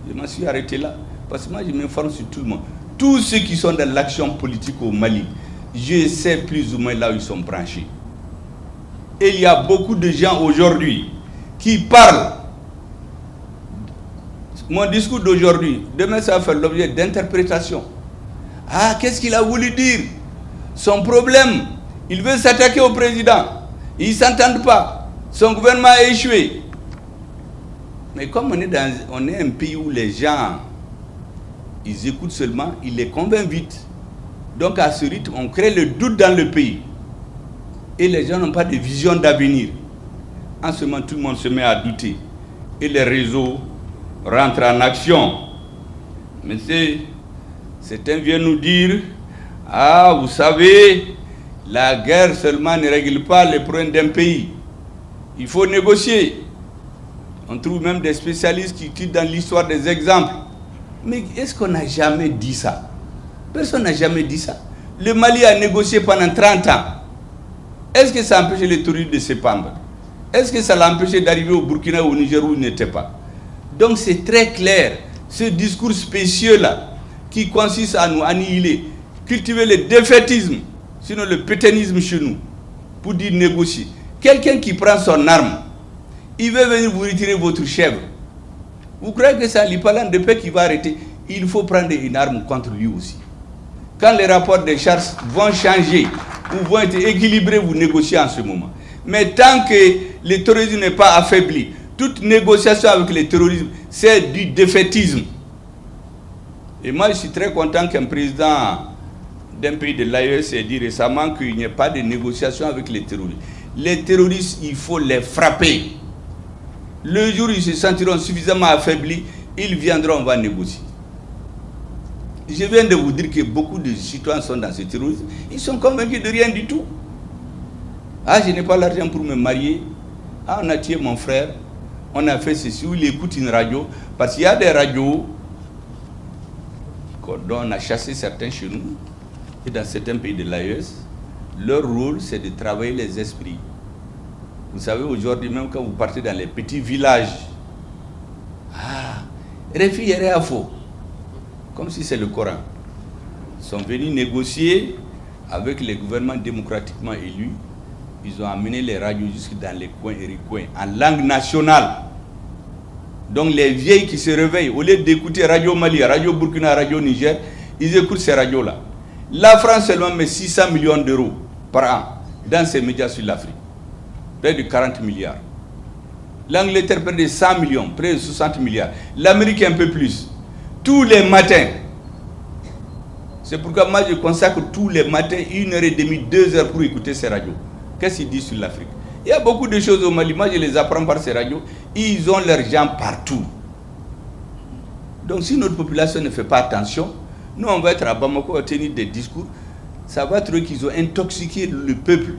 Je m'en suis arrêté là, parce que moi je m'informe sur tout le monde. Tous ceux qui sont dans l'action politique au Mali, je sais plus ou moins là où ils sont branchés. Et il y a beaucoup de gens aujourd'hui qui parlent. Mon discours d'aujourd'hui, demain ça va faire l'objet d'interprétation. Ah, qu'est-ce qu'il a voulu dire? Son problème, il veut s'attaquer au président. Ils ne s'entendent pas. Son gouvernement a échoué. Mais comme on est un pays où les gens, ils écoutent seulement, ils les convainquent vite. Donc à ce rythme, on crée le doute dans le pays. Et les gens n'ont pas de vision d'avenir. En ce moment, tout le monde se met à douter. Et les réseaux rentrent en action. Mais certains viennent nous dire, ah, vous savez, la guerre seulement ne règle pas les problèmes d'un pays. Il faut négocier. On trouve même des spécialistes qui citent dans l'histoire des exemples. Mais est-ce qu'on n'a jamais dit ça? Personne n'a jamais dit ça. Le Mali a négocié pendant 30 ans. Est-ce que ça a empêché les terroristes de s'épandre? Est-ce que ça l'a empêché d'arriver au Burkina ou au Niger où il n'était pas? Donc c'est très clair, ce discours spécieux-là, qui consiste à nous annihiler, cultiver le défaitisme, sinon le pétainisme chez nous, pour dire négocier. Quelqu'un qui prend son arme, il veut venir vous retirer votre chèvre. Vous croyez que c'est l'Ipalan de paix qui va arrêter? Il faut prendre une arme contre lui aussi. Quand les rapports de charges vont changer ou vont être équilibrés, vous négociez en ce moment. Mais tant que le terrorisme n'est pas affaibli, toute négociation avec le terrorisme, c'est du défaitisme. Et moi, je suis très content qu'un président d'un pays de l'AES ait dit récemment qu'il n'y ait pas de négociation avec les terroristes. Les terroristes, il faut les frapper. Le jour où ils se sentiront suffisamment affaiblis, ils viendront, on va négocier. Je viens de vous dire que beaucoup de citoyens sont dans ce terrorisme. Ils sont convaincus de rien du tout. Ah, je n'ai pas l'argent pour me marier. Ah, on a tué mon frère. On a fait ceci. Ou il écoute une radio. Parce qu'il y a des radios dont on a chassé certains chez nous. Et dans certains pays de l'AES, leur rôle, c'est de travailler les esprits. Vous savez, aujourd'hui, même quand vous partez dans les petits villages, Refi et faux, comme si c'est le Coran. Ils sont venus négocier avec les gouvernements démocratiquement élus. Ils ont amené les radios jusque dans les coins et recoins, en langue nationale. Donc les vieilles qui se réveillent, au lieu d'écouter Radio Mali, Radio Burkina, Radio Niger, ils écoutent ces radios-là. La France seulement met 600 millions d'euros par an dans ses médias sur l'Afrique. Près de 40 milliards. L'Angleterre près de 100 millions, près de 60 milliards. L'Amérique un peu plus. Tous les matins. C'est pourquoi moi je consacre tous les matins 1h30, 2h pour écouter ces radios. Qu'est-ce qu'ils disent sur l'Afrique? Il y a beaucoup de choses au Mali, moi je les apprends par ces radios. Ils ont leurs gens partout. Donc si notre population ne fait pas attention, nous on va être à Bamako à tenir des discours, ça va être qu'ils ont intoxiqué le peuple.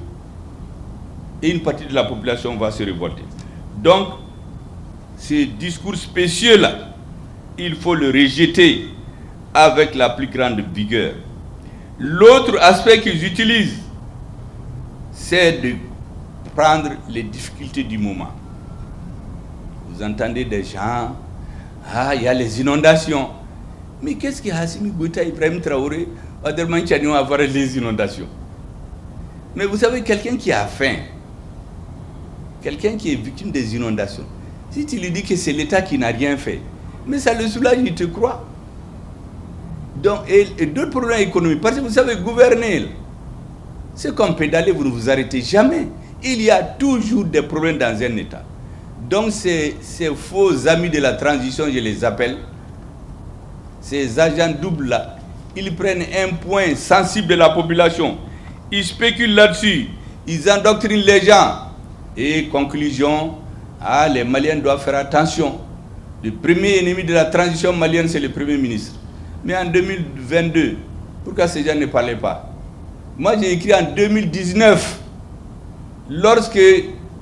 Et une partie de la population va se révolter. Donc, ces discours spéciaux-là, il faut le rejeter avec la plus grande vigueur. L'autre aspect qu'ils utilisent, c'est de prendre les difficultés du moment. Vous entendez des gens, il y a les inondations. Mais qu'est-ce que Hassimi Goïta, Ibrahim Traoré, Adelman Tchaniou à voir les inondations? Mais vous savez, quelqu'un qui a faim, quelqu'un qui est victime des inondations, si tu lui dis que c'est l'État qui n'a rien fait, mais ça le soulage, il te croit. Donc, et d'autres problèmes économiques, parce que vous savez, gouverner, c'est comme pédaler, vous ne vous arrêtez jamais. Il y a toujours des problèmes dans un État. Donc, ces faux amis de la transition, je les appelle, ces agents doubles-là, ils prennent un point sensible de la population, ils spéculent là-dessus, ils endoctrinent les gens. Et conclusion, les Maliens doivent faire attention. Le premier ennemi de la transition malienne, c'est le Premier ministre. Mais en 2022, pourquoi ces gens ne parlaient pas? Moi, j'ai écrit en 2019, lorsque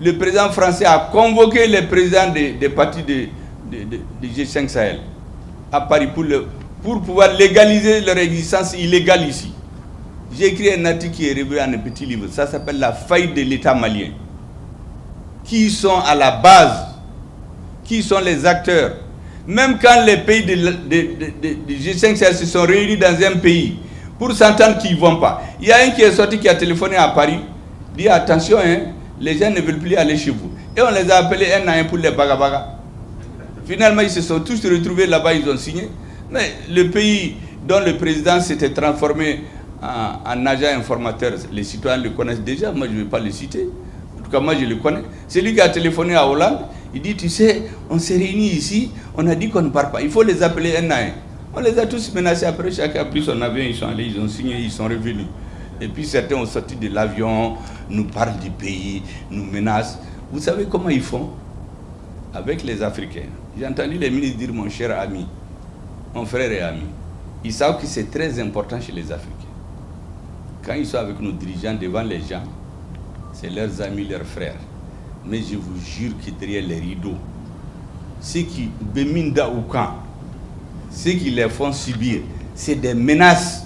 le président français a convoqué les présidents des partis de G5 Sahel à Paris pour pouvoir légaliser leur existence illégale ici. J'ai écrit un article qui est révélé en un petit livre. Ça s'appelle « La faillite de l'État malien ». Qui sont à la base, qui sont les acteurs. Même quand les pays de G5 Sahel se sont réunis dans un pays pour s'entendre qu'ils ne vont pas. Il y a un qui est sorti, qui a téléphoné à Paris, dit attention, les gens ne veulent plus aller chez vous. Et on les a appelés un à un pour les bagabaga. Finalement, ils se sont tous retrouvés là-bas, ils ont signé. Mais le pays dont le président s'était transformé en agent informateur, les citoyens le connaissent déjà, moi je ne vais pas le citer. En tout cas, moi je le connais. C'est lui qui a téléphoné à Hollande. Il dit, tu sais, on s'est réunis ici, on a dit qu'on ne part pas. Il faut les appeler un à un. On les a tous menacés. Après, chacun a pris son avion, ils sont allés, ils ont signé, ils sont revenus. Et puis certains ont sorti de l'avion, nous parlent du pays, nous menacent. Vous savez comment ils font? Avec les Africains. J'ai entendu les ministres dire, mon cher ami, mon frère et ami. Ils savent que c'est très important chez les Africains. Quand ils sont avec nos dirigeants devant les gens, c'est leurs amis, leurs frères. Mais je vous jure que derrière les rideaux, ceux qui béminda ou quand, ceux qui les font subir, c'est des menaces.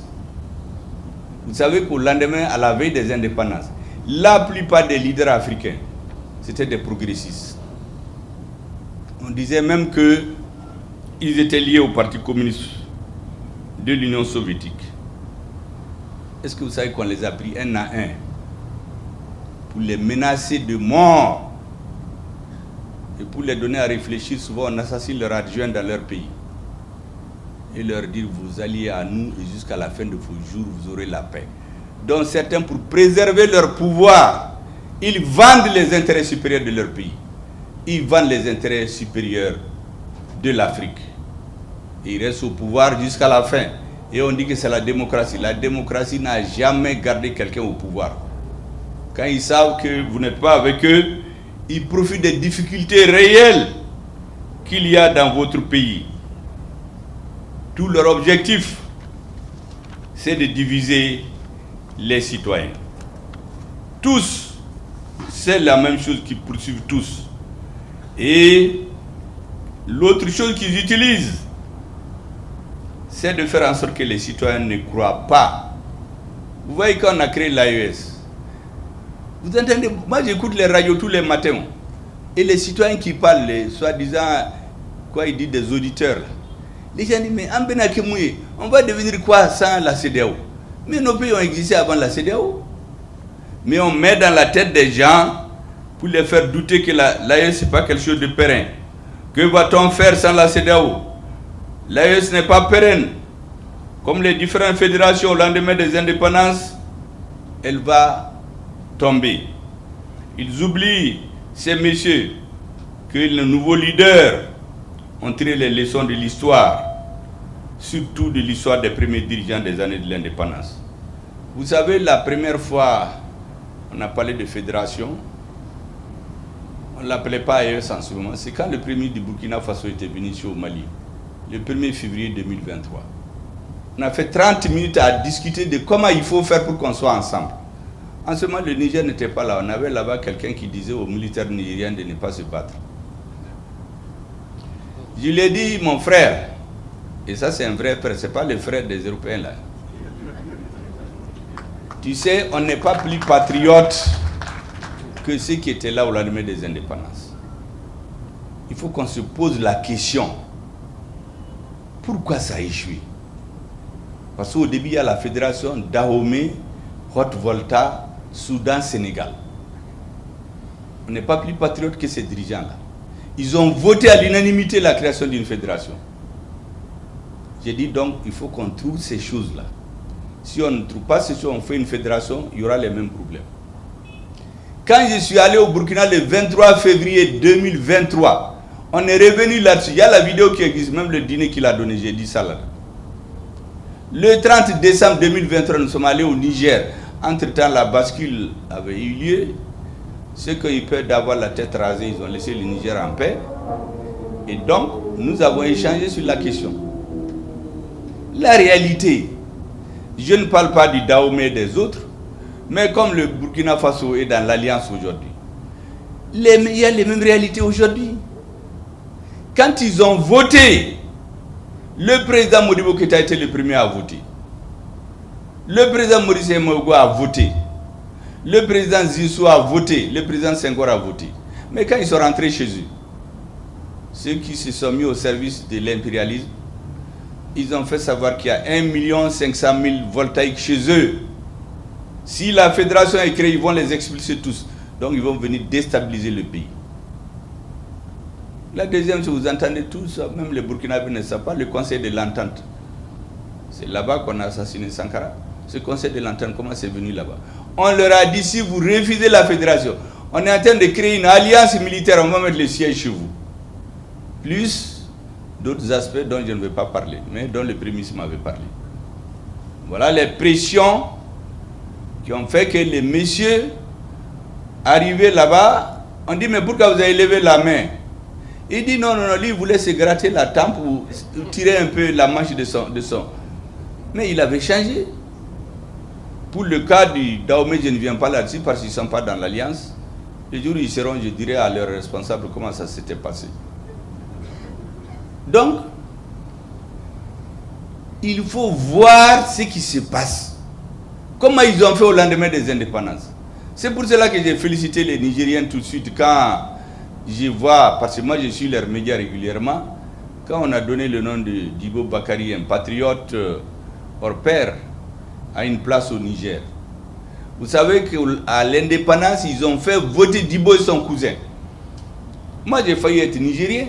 Vous savez qu'au lendemain, à la veille des indépendances, la plupart des leaders africains, c'était des progressistes. On disait même qu'ils étaient liés au Parti communiste de l'Union soviétique. Est-ce que vous savez qu'on les a pris un à un pour les menacer de mort et pour les donner à réfléchir? Souvent on assassine leurs adjoints dans leur pays et leur dire vous alliez à nous et jusqu'à la fin de vos jours vous aurez la paix. Donc certains, pour préserver leur pouvoir, ils vendent les intérêts supérieurs de leur pays. Ils vendent les intérêts supérieurs de l'Afrique. Ils restent au pouvoir jusqu'à la fin. Et on dit que c'est la démocratie. La démocratie n'a jamais gardé quelqu'un au pouvoir. Quand ils savent que vous n'êtes pas avec eux, ils profitent des difficultés réelles qu'il y a dans votre pays. Tout leur objectif, c'est de diviser les citoyens. Tous, c'est la même chose qu'ils poursuivent tous. Et l'autre chose qu'ils utilisent, c'est de faire en sorte que les citoyens ne croient pas. Vous voyez quand on a créé l'AES, vous entendez, moi j'écoute les radios tous les matins, et les citoyens qui parlent, soi-disant, quoi ils disent, des auditeurs, les gens disent, mais en Benakemouye, on va devenir quoi sans la CEDEAO? Mais nos pays ont existé avant la CEDEAO. Mais on met dans la tête des gens pour les faire douter que l'AES n'est pas quelque chose de pérenne. Que va-t-on faire sans la CEDEAO? L'AES n'est pas pérenne. Comme les différentes fédérations au lendemain des indépendances, elle va tomber. Ils oublient, ces messieurs, que les nouveaux leaders ont tiré les leçons de l'histoire, surtout de l'histoire des premiers dirigeants des années de l'indépendance. Vous savez, la première fois, on a parlé de fédération, on ne l'appelait pas AES en ce moment, c'est quand le premier du Burkina Faso était venu ici au Mali, le 1er février 2023. On a fait 30 minutes à discuter de comment il faut faire pour qu'on soit ensemble. En ce moment, le Niger n'était pas là. On avait là-bas quelqu'un qui disait aux militaires nigériens de ne pas se battre. Je lui ai dit, mon frère, et ça c'est un vrai frère, ce n'est pas le frère des Européens là. Tu sais, on n'est pas plus patriote que ceux qui étaient là au lendemain des indépendances. Il faut qu'on se pose la question, pourquoi ça a échoué? Parce qu'au début, il y a la fédération Dahomey, Haute-Volta, Soudan, Sénégal. On n'est pas plus patriote que ces dirigeants-là. Ils ont voté à l'unanimité la création d'une fédération. J'ai dit donc, il faut qu'on trouve ces choses-là. Si on ne trouve pas ces choses, on fait une fédération, il y aura les mêmes problèmes. Quand je suis allé au Burkina le 23 février 2023, on est revenu là-dessus. Il y a la vidéo qui existe, même le dîner qu'il a donné, j'ai dit ça là. Le 30 décembre 2023, nous sommes allés au Niger. Entre-temps, la bascule avait eu lieu. Ceux qui ont eu peur d'avoir la tête rasée, ils ont laissé le Niger en paix. Et donc, nous avons échangé sur la question. La réalité, je ne parle pas du Dahomey et des autres, mais comme le Burkina Faso est dans l'alliance aujourd'hui, il y a les mêmes réalités aujourd'hui. Quand ils ont voté, le président Modibo Keïta a été le premier à voter. Le président Maurice Mogo a voté. Le président Zissou a voté. Le président Senghor a voté. Mais quand ils sont rentrés chez eux, ceux qui se sont mis au service de l'impérialisme, ils ont fait savoir qu'il y a 1 500 000 voltaïques chez eux. Si la fédération est créée, ils vont les expulser tous. Donc ils vont venir déstabiliser le pays. La deuxième, si vous entendez tout ça, même les Burkinabés ne savent pas, le conseil de l'entente. C'est là-bas qu'on a assassiné Sankara. Ce conseil de l'entente, comment c'est venu là-bas? On leur a dit, si vous refusez la fédération, on est en train de créer une alliance militaire, on va mettre le siège chez vous. Plus d'autres aspects dont je ne vais pas parler, mais dont le Premier ministre m'avait parlé. Voilà les pressions qui ont fait que les messieurs, arrivés là-bas, on dit, mais pourquoi vous avez levé la main? Il dit, non, lui, il voulait se gratter la tempe ou tirer un peu la manche de son. Mais il avait changé. Pour le cas du Dahomey, je ne viens pas là-dessus parce qu'ils ne sont pas dans l'alliance. Le jour où ils seront, je dirai à leurs responsables comment ça s'était passé. Donc, il faut voir ce qui se passe. Comment ils ont fait au lendemain des indépendances. C'est pour cela que j'ai félicité les Nigériens tout de suite quand je vois, parce que moi je suis leurs médias régulièrement, quand on a donné le nom de Dibo Bakari, un patriote hors pair, à une place au Niger. Vous savez qu'à l'indépendance, ils ont fait voter Dibo et son cousin. Moi j'ai failli être Nigérien.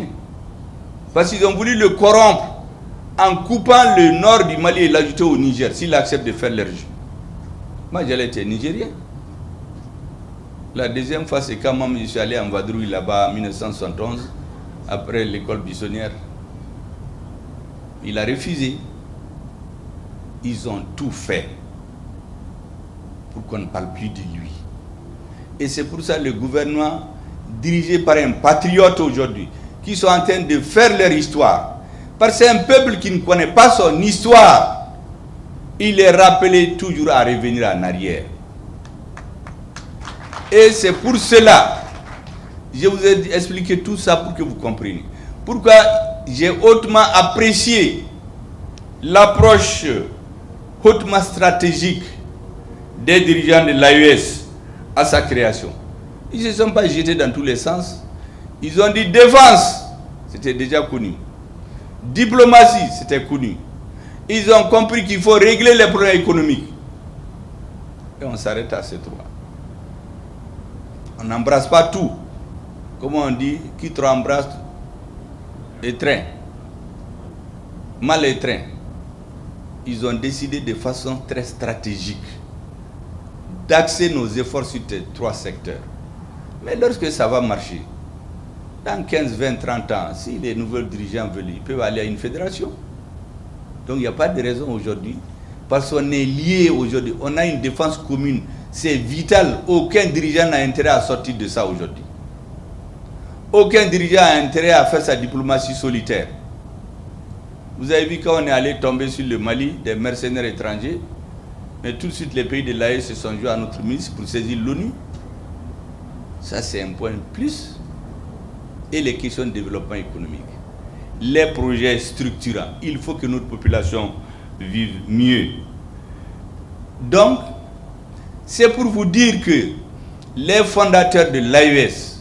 Parce qu'ils ont voulu le corrompre en coupant le nord du Mali et l'ajouter au Niger, s'il accepte de faire leur jeu. Moi j'allais être Nigérien. La deuxième fois, c'est quand même je suis allé en vadrouille là-bas en 1971, après l'école buissonnière. Il a refusé. Ils ont tout fait pour qu'on ne parle plus de lui. Et c'est pour ça que le gouvernement, dirigé par un patriote aujourd'hui, qui sont en train de faire leur histoire, parce que c'est un peuple qui ne connaît pas son histoire, il est rappelé toujours à revenir en arrière. Et c'est pour cela, je vous ai expliqué tout ça pour que vous compreniez. Pourquoi j'ai hautement apprécié l'approche hautement stratégique des dirigeants de l'AES à sa création. Ils ne se sont pas jetés dans tous les sens. Ils ont dit défense, c'était déjà connu. Diplomatie, c'était connu. Ils ont compris qu'il faut régler les problèmes économiques. Et on s'arrête à ces trois. On n'embrasse pas tout. Comment on dit, qui trop embrasse étreint. Mal étreint. Ils ont décidé de façon très stratégique d'axer nos efforts sur ces trois secteurs. Mais lorsque ça va marcher, dans 15, 20, 30 ans, si les nouveaux dirigeants veulent, ils peuvent aller à une fédération. Donc il n'y a pas de raison aujourd'hui, parce qu'on est liés aujourd'hui, on a une défense commune, c'est vital, aucun dirigeant n'a intérêt à sortir de ça aujourd'hui. Aucun dirigeant n'a intérêt à faire sa diplomatie solitaire. Vous avez vu quand on est allé tomber sur le Mali, des mercenaires étrangers, mais tout de suite les pays de l'AE se sont joués à notre ministre pour saisir l'ONU. Ça c'est un point de plus. Et les questions de développement économique. Les projets structurants. Il faut que notre population vive mieux. Donc, c'est pour vous dire que les fondateurs de l'AES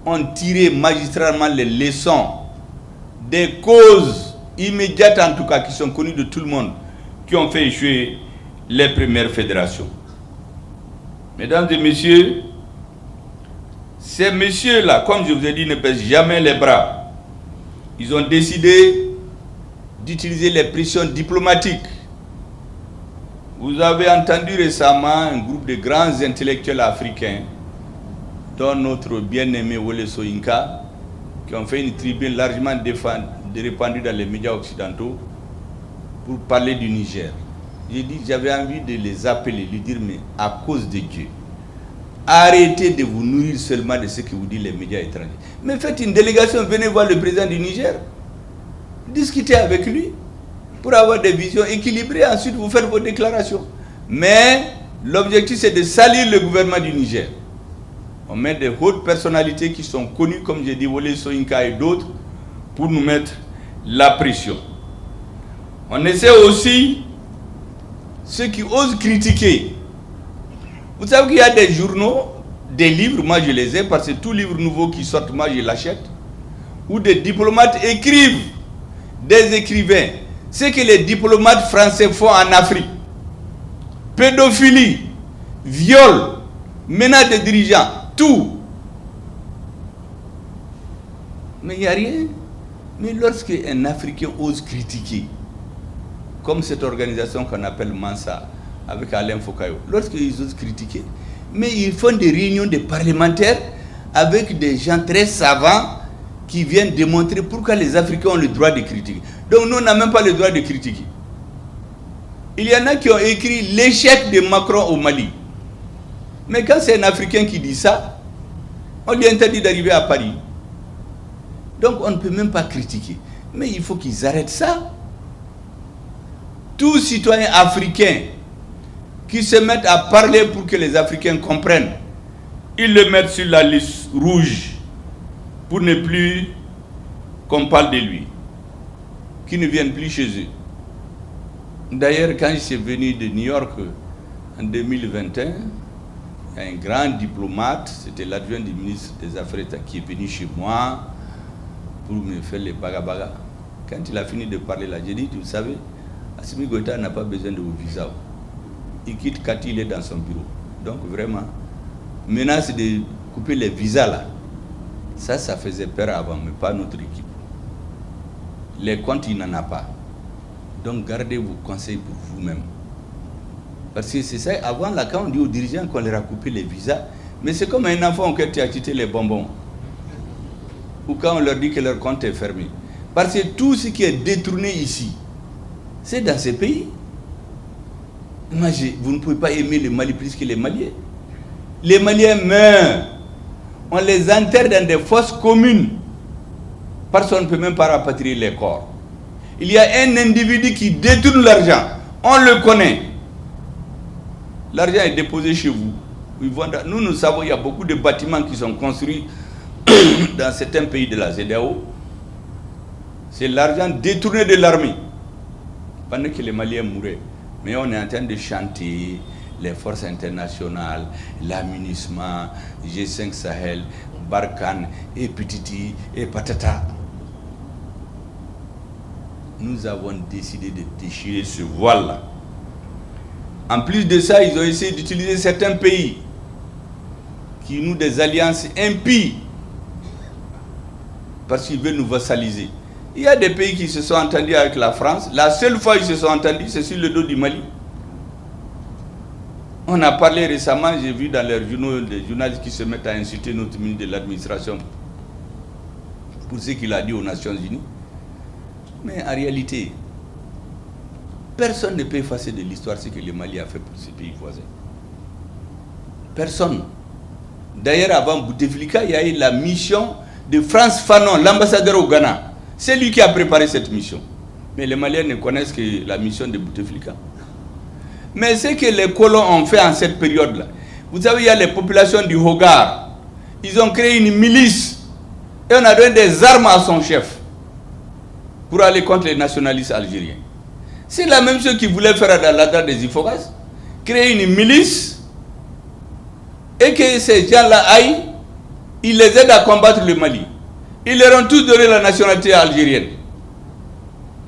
ont tiré magistralement les leçons des causes immédiates, en tout cas, qui sont connues de tout le monde, qui ont fait échouer les premières fédérations. Mesdames et messieurs, ces messieurs-là, comme je vous ai dit, ne baissent jamais les bras. Ils ont décidé d'utiliser les pressions diplomatiques. Vous avez entendu récemment un groupe de grands intellectuels africains, dont notre bien-aimé Wole Soyinka, qui ont fait une tribune largement répandue dans les médias occidentaux pour parler du Niger. J'ai dit, j'avais envie de les appeler, lui dire, mais à cause de Dieu, arrêtez de vous nourrir seulement de ce que vous disent les médias étrangers. Mais faites une délégation, venez voir le président du Niger. Discutez avec lui pour avoir des visions équilibrées. Ensuite, vous faites vos déclarations. Mais l'objectif, c'est de salir le gouvernement du Niger. On met des hautes personnalités qui sont connues, comme j'ai dit, Wole Soyinka et d'autres, pour nous mettre la pression. On essaie aussi, ceux qui osent critiquer. Vous savez qu'il y a des journaux, des livres, moi je les ai, parce que tout livre nouveau qui sort, moi je l'achète, où des diplomates écrivent, des écrivains, ce que les diplomates français font en Afrique. Pédophilie, viol, menace des dirigeants, tout. Mais il n'y a rien. Mais lorsque un Africain ose critiquer, comme cette organisation qu'on appelle Mansa, avec Alain Fokayo, lorsqu'ils osent critiquer, mais ils font des réunions de parlementaires avec des gens très savants qui viennent démontrer pourquoi les Africains ont le droit de critiquer. Donc nous, on n'a même pas le droit de critiquer. Il y en a qui ont écrit l'échec de Macron au Mali. Mais quand c'est un Africain qui dit ça, on lui interdit d'arriver à Paris. Donc on ne peut même pas critiquer. Mais il faut qu'ils arrêtent ça. Tout citoyen africain qui se mettent à parler pour que les Africains comprennent, ils le mettent sur la liste rouge pour ne plus qu'on parle de lui, qu'ils ne viennent plus chez eux. D'ailleurs, quand je suis venu de New York en 2021, Il y a un grand diplomate, c'était l'adjoint du ministre des Affaires étrangères qui est venu chez moi pour me faire les baga-baga. Quand il a fini de parler là, j'ai dit, vous savez, Assimi Goïta n'a pas besoin de vos visas. Il quitte Kati, il est dans son bureau. Donc vraiment, menace de couper les visas là, ça faisait peur avant, mais pas notre équipe. Les comptes, il n'en a pas. Donc gardez vos conseils pour vous-même. Parce que c'est ça, avant là, quand on dit aux dirigeants qu'on leur a coupé les visas, mais c'est comme un enfant auquel tu as quitté les bonbons. Ou quand on leur dit que leur compte est fermé. Parce que tout ce qui est détourné ici, c'est dans ces pays. Vous ne pouvez pas aimer le Mali plus que les Maliens. Les Maliens meurent. On les enterre dans des fosses communes. Personne ne peut même pas rapatrier les corps. Il y a un individu qui détourne l'argent. On le connaît. L'argent est déposé chez vous. Nous savons qu'il y a beaucoup de bâtiments qui sont construits dans certains pays de la CEDEAO. C'est l'argent détourné de l'armée. Pendant que les Maliens mouraient. Mais on est en train de chanter les forces internationales, l'amunissement, G5 Sahel, Barkhane, et Pititi, et Patata. Nous avons décidé de déchirer ce voile-là. En plus de ça, ils ont essayé d'utiliser certains pays qui nouent des alliances impies parce qu'ils veulent nous vassaliser. Il y a des pays qui se sont entendus avec la France. La seule fois où ils se sont entendus, c'est sur le dos du Mali. On a parlé récemment, j'ai vu dans leurs journaux des journalistes qui se mettent à insulter notre ministre de l'administration pour ce qu'il a dit aux Nations Unies. Mais en réalité, personne ne peut effacer de l'histoire ce que le Mali a fait pour ces pays voisins. Personne. D'ailleurs, avant Bouteflika, il y a eu la mission de France Fanon, l'ambassadeur au Ghana. C'est lui qui a préparé cette mission. Mais les Maliens ne connaissent que la mission de Bouteflika. Mais ce que les colons ont fait en cette période-là, vous savez, il y a les populations du Hogar. Ils ont créé une milice et on a donné des armes à son chef pour aller contre les nationalistes algériens. C'est la même chose qu'ils voulaient faire dans la date des Ifogas. Créer une milice et que ces gens-là aillent, ils les aident à combattre le Mali. Ils leur ont tous donné la nationalité algérienne.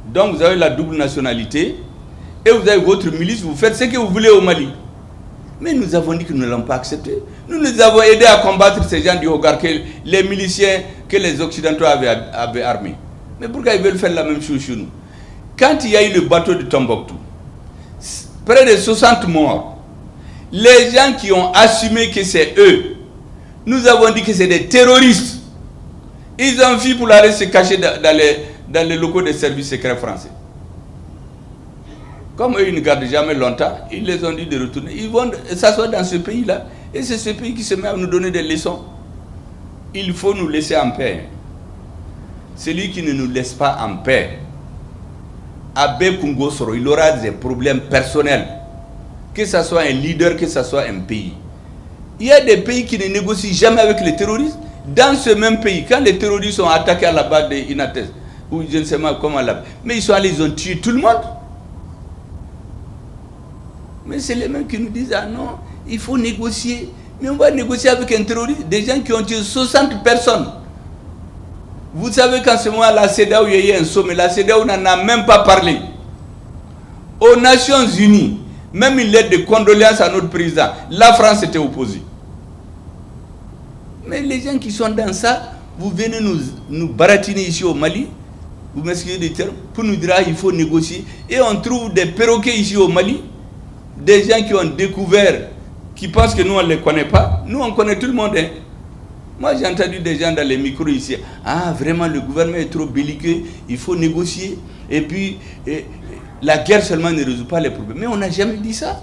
Donc vous avez la double nationalité et vous avez votre milice, vous faites ce que vous voulez au Mali. Mais nous avons dit que nous ne l'avons pas accepté. Nous les avons aidés à combattre ces gens du Hogar, les miliciens que les Occidentaux avaient armés. Mais pourquoi ils veulent faire la même chose chez nous? Quand il y a eu le bateau de Tombouctou, près de 60 morts, les gens qui ont assumé que c'est eux, nous avons dit que c'est des terroristes. Ils ont fui pour aller se cacher dans les locaux des services secrets français. Comme eux, ils ne gardent jamais longtemps, ils les ont dit de retourner. Ils vont s'asseoir dans ce pays-là. Et c'est ce pays qui se met à nous donner des leçons. Il faut nous laisser en paix. Celui qui ne nous laisse pas en paix, Abbé Kungosoro, il aura des problèmes personnels. Que ce soit un leader, que ce soit un pays. Il y a des pays qui ne négocient jamais avec les terroristes. Dans ce même pays, quand les terroristes sont attaqués à la base de Inates, ou je ne sais pas comment là, mais ils sont allés, ils ont tué tout le monde. Mais c'est les mêmes qui nous disent, ah non, il faut négocier. Mais on va négocier avec un terroriste, des gens qui ont tué 60 personnes. Vous savez qu'en ce moment, la CEDEAO, il y a eu un sommet, la CEDEAO n'en a même pas parlé. Aux Nations Unies, même une lettre de condoléances à notre président, la France était opposée. Mais les gens qui sont dans ça, vous venez nous baratiner ici au Mali, vous m'excusez du terme, pour nous dire qu'il faut négocier. Et on trouve des perroquets ici au Mali, des gens qui ont découvert, qui pensent que nous on ne les connaît pas. Nous on connaît tout le monde. Hein. Moi j'ai entendu des gens dans les micros ici, ah vraiment le gouvernement est trop belliqueux, il faut négocier. Et puis la guerre seulement ne résout pas les problèmes. Mais on n'a jamais dit ça.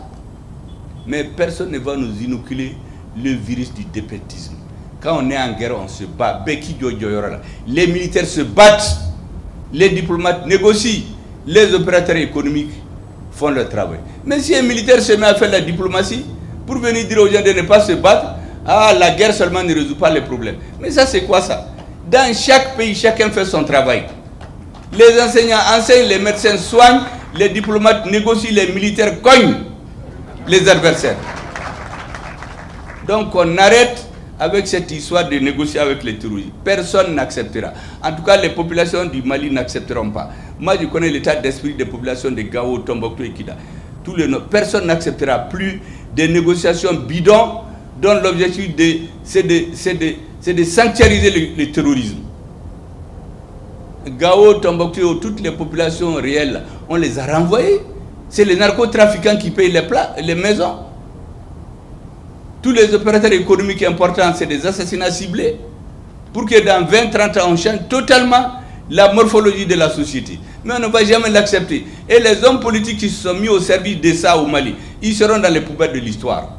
Mais personne ne va nous inoculer le virus du dépaitisme. Quand on est en guerre, on se bat. Les militaires se battent, les diplomates négocient, les opérateurs économiques font leur travail. Mais si un militaire se met à faire la diplomatie, pour venir dire aux gens de ne pas se battre, ah, la guerre seulement ne résout pas les problèmes. Mais ça, c'est quoi ça? Dans chaque pays, chacun fait son travail. Les enseignants enseignent, les médecins soignent, les diplomates négocient, les militaires cognent les adversaires. Donc on arrête avec cette histoire de négocier avec les terroristes. Personne n'acceptera. En tout cas, les populations du Mali n'accepteront pas. Moi, je connais l'état d'esprit des populations de Gao, Tombouctou et Kida. Personne n'acceptera plus des négociations bidons dont l'objectif c'est de sanctuariser le terrorisme. Gao, Tombouctou, toutes les populations réelles, on les a renvoyées. C'est les narcotrafiquants qui payent les maisons. Tous les opérateurs économiques importants, c'est des assassinats ciblés pour que dans 20-30 ans, on change totalement la morphologie de la société. Mais on ne va jamais l'accepter. Et les hommes politiques qui se sont mis au service de ça au Mali, ils seront dans les poubelles de l'histoire.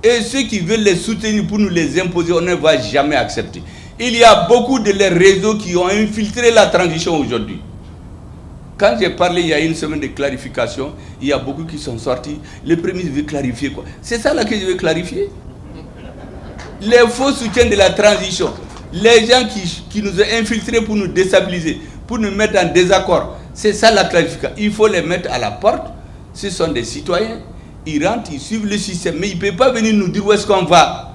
Et ceux qui veulent les soutenir pour nous les imposer, on ne va jamais accepter. Il y a beaucoup de leurs réseaux qui ont infiltré la transition aujourd'hui. Quand j'ai parlé il y a une semaine de clarification, il y a beaucoup qui sont sortis. Le premier veut clarifier quoi? C'est ça là que je veux clarifier. Les faux soutiens de la transition, les gens qui nous ont infiltrés pour nous déstabiliser, pour nous mettre en désaccord, c'est ça la clarification. Il faut les mettre à la porte. Ce sont des citoyens. Ils rentrent, ils suivent le système. Mais ils ne peuvent pas venir nous dire où est-ce qu'on va.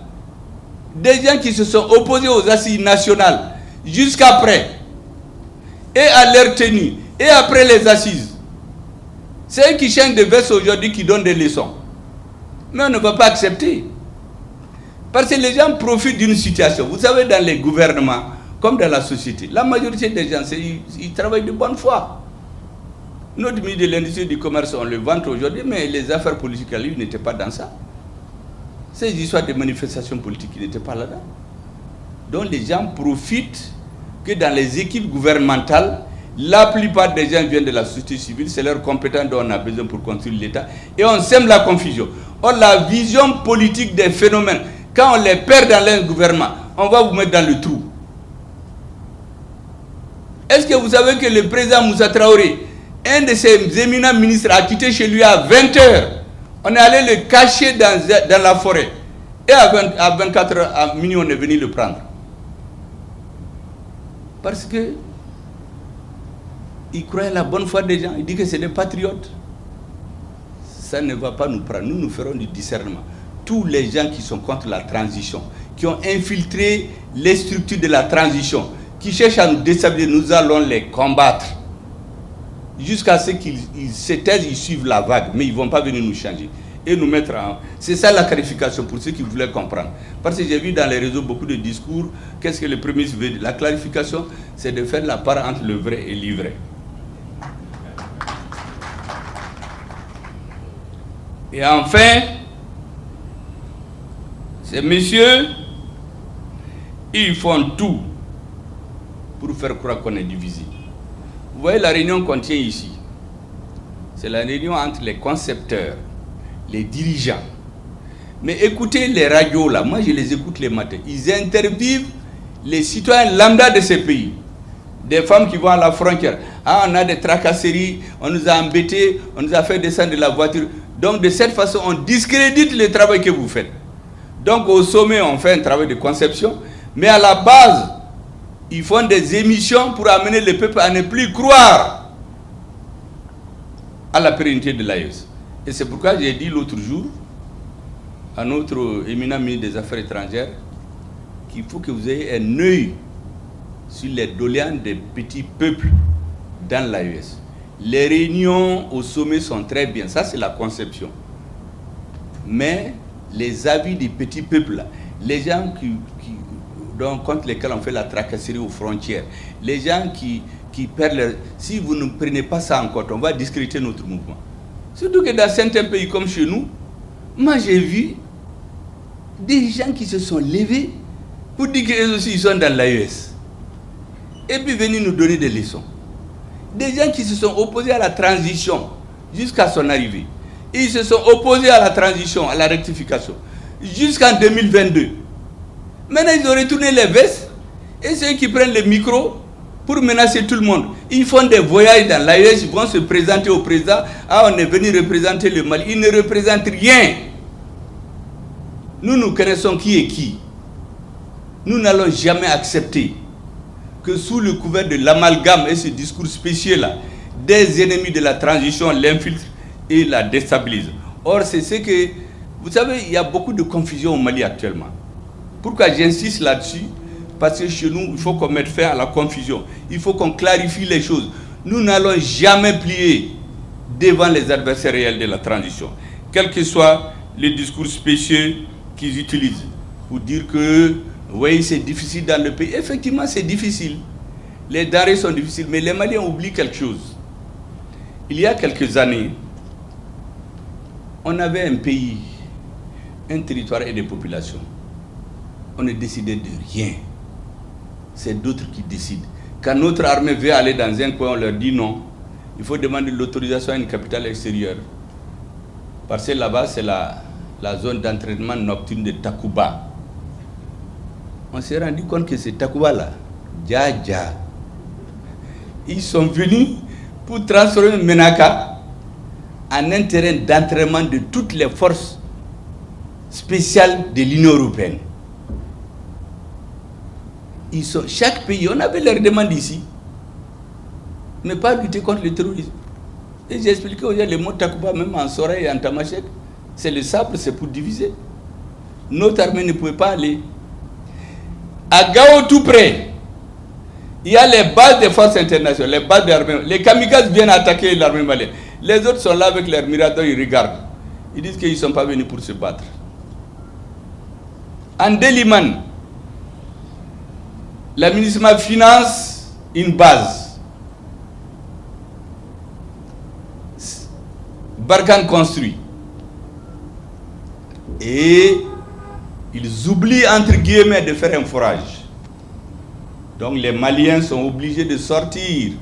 Des gens qui se sont opposés aux assises nationales jusqu'après et à leur tenue. Et après les assises, c'est eux qui changent de veste aujourd'hui qui donnent des leçons. Mais on ne va pas accepter. Parce que les gens profitent d'une situation. Vous savez, dans les gouvernements, comme dans la société, la majorité des gens, ils travaillent de bonne foi. Notre ministre de l'Industrie et du Commerce, on le vante aujourd'hui, mais les affaires politiques, lui, n'étaient pas dans ça. Ces histoires de manifestations politiques, ils n'étaient pas là-dedans. Donc les gens profitent que dans les équipes gouvernementales, la plupart des gens viennent de la société civile, c'est leurs compétences dont on a besoin pour construire l'État, et on sème la confusion. Or, la vision politique des phénomènes, quand on les perd dans leur gouvernement, on va vous mettre dans le trou. Est-ce que vous savez que le président Moussa Traoré, un de ses éminents ministres, a quitté chez lui à 20h. On est allé le cacher dans la forêt. Et à 24h, à minuit, on est venu le prendre. Parce que il croyait à la bonne foi des gens. Il dit que c'est des patriotes. Ça ne va pas nous prendre. Nous ferons du discernement. Tous les gens qui sont contre la transition, qui ont infiltré les structures de la transition, qui cherchent à nous déstabiliser, nous allons les combattre. Jusqu'à ce qu'ils se taisent, ils suivent la vague. Mais ils ne vont pas venir nous changer. Et nous mettre en... C'est ça la clarification pour ceux qui voulaient comprendre. Parce que j'ai vu dans les réseaux beaucoup de discours. Qu'est-ce que le premier veut dire? La clarification, c'est de faire la part entre le vrai et l'ivraie. Et enfin, ces messieurs, ils font tout pour faire croire qu'on est divisé. Vous voyez la réunion qu'on tient ici, c'est la réunion entre les concepteurs, les dirigeants. Mais écoutez les radios là, moi je les écoute les matins, ils interviewent les citoyens lambda de ces pays. Des femmes qui vont à la frontière. Ah, on a des tracasseries, on nous a embêtés, on nous a fait descendre de la voiture. Donc de cette façon, on discrédite le travail que vous faites. Donc au sommet, on fait un travail de conception, mais à la base, ils font des émissions pour amener le peuple à ne plus croire à la pérennité de l'AES. Et c'est pourquoi j'ai dit l'autre jour à notre éminent ministre des Affaires étrangères qu'il faut que vous ayez un œil sur les doléances des petits peuples dans l'AES. Les réunions au sommet sont très bien, ça c'est la conception. Mais les avis des petits peuples, les gens donc, contre lesquels on fait la tracasserie aux frontières, les gens qui perdent leur... Si vous ne prenez pas ça en compte, on va discréditer notre mouvement. Surtout que dans certains pays comme chez nous, moi j'ai vu des gens qui se sont levés pour dire qu'eux aussi ils sont dans l'AES. Et puis venir nous donner des leçons. Des gens qui se sont opposés à la transition jusqu'à son arrivée. Ils se sont opposés à la transition, à la rectification, jusqu'en 2022. Maintenant, ils ont retourné les vestes et ceux qui prennent le micro pour menacer tout le monde. Ils font des voyages dans l'AES, ils vont se présenter au président. Ah, on est venu représenter le Mali. Ils ne représentent rien. Nous connaissons qui est qui. Nous n'allons jamais accepter que sous le couvert de l'amalgame et ce discours spécial-là, des ennemis de la transition l'infiltrent et la déstabilisent. Or, c'est ce que Vous savez, il y a beaucoup de confusion au Mali actuellement. Pourquoi j'insiste là-dessus? Parce que chez nous, il faut qu'on mette fin à la confusion. Il faut qu'on clarifie les choses. Nous n'allons jamais plier devant les adversaires réels de la transition. Quels que soient les discours spéciaux qu'ils utilisent pour dire que, oui, c'est difficile dans le pays. Effectivement, c'est difficile. Les denrées sont difficiles, mais les Maliens oublient quelque chose. Il y a quelques années, on avait un pays, un territoire et des populations. On ne décidait de rien. C'est d'autres qui décident. Quand notre armée veut aller dans un coin, on leur dit non. Il faut demander l'autorisation à une capitale extérieure. Parce que là-bas, c'est la zone d'entraînement nocturne de Takuba. On s'est rendu compte que c'est Takuba-là, Dja. Ils sont venus pour transformer Menaka en un terrain d'entraînement de toutes les forces spéciales de l'Union européenne. Chaque pays, on avait leur demande ici, mais pas lutter contre le terrorisme. Et j'ai expliqué aux gens les mots Takuba, même en Soreille et en Tamashek, c'est le sabre, c'est pour diviser. Notre armée ne pouvait pas aller. À Gao, tout près, il y a les bases des forces internationales, les bases de l'armée. Les kamikazes viennent attaquer l'armée malienne. Les autres sont là avec leurs miradors, ils regardent. Ils disent qu'ils ne sont pas venus pour se battre. En Deliman, la MINUSMA finance une base. Barkhane construit. Et ils oublient, entre guillemets, de faire un forage. Donc les Maliens sont obligés de sortir.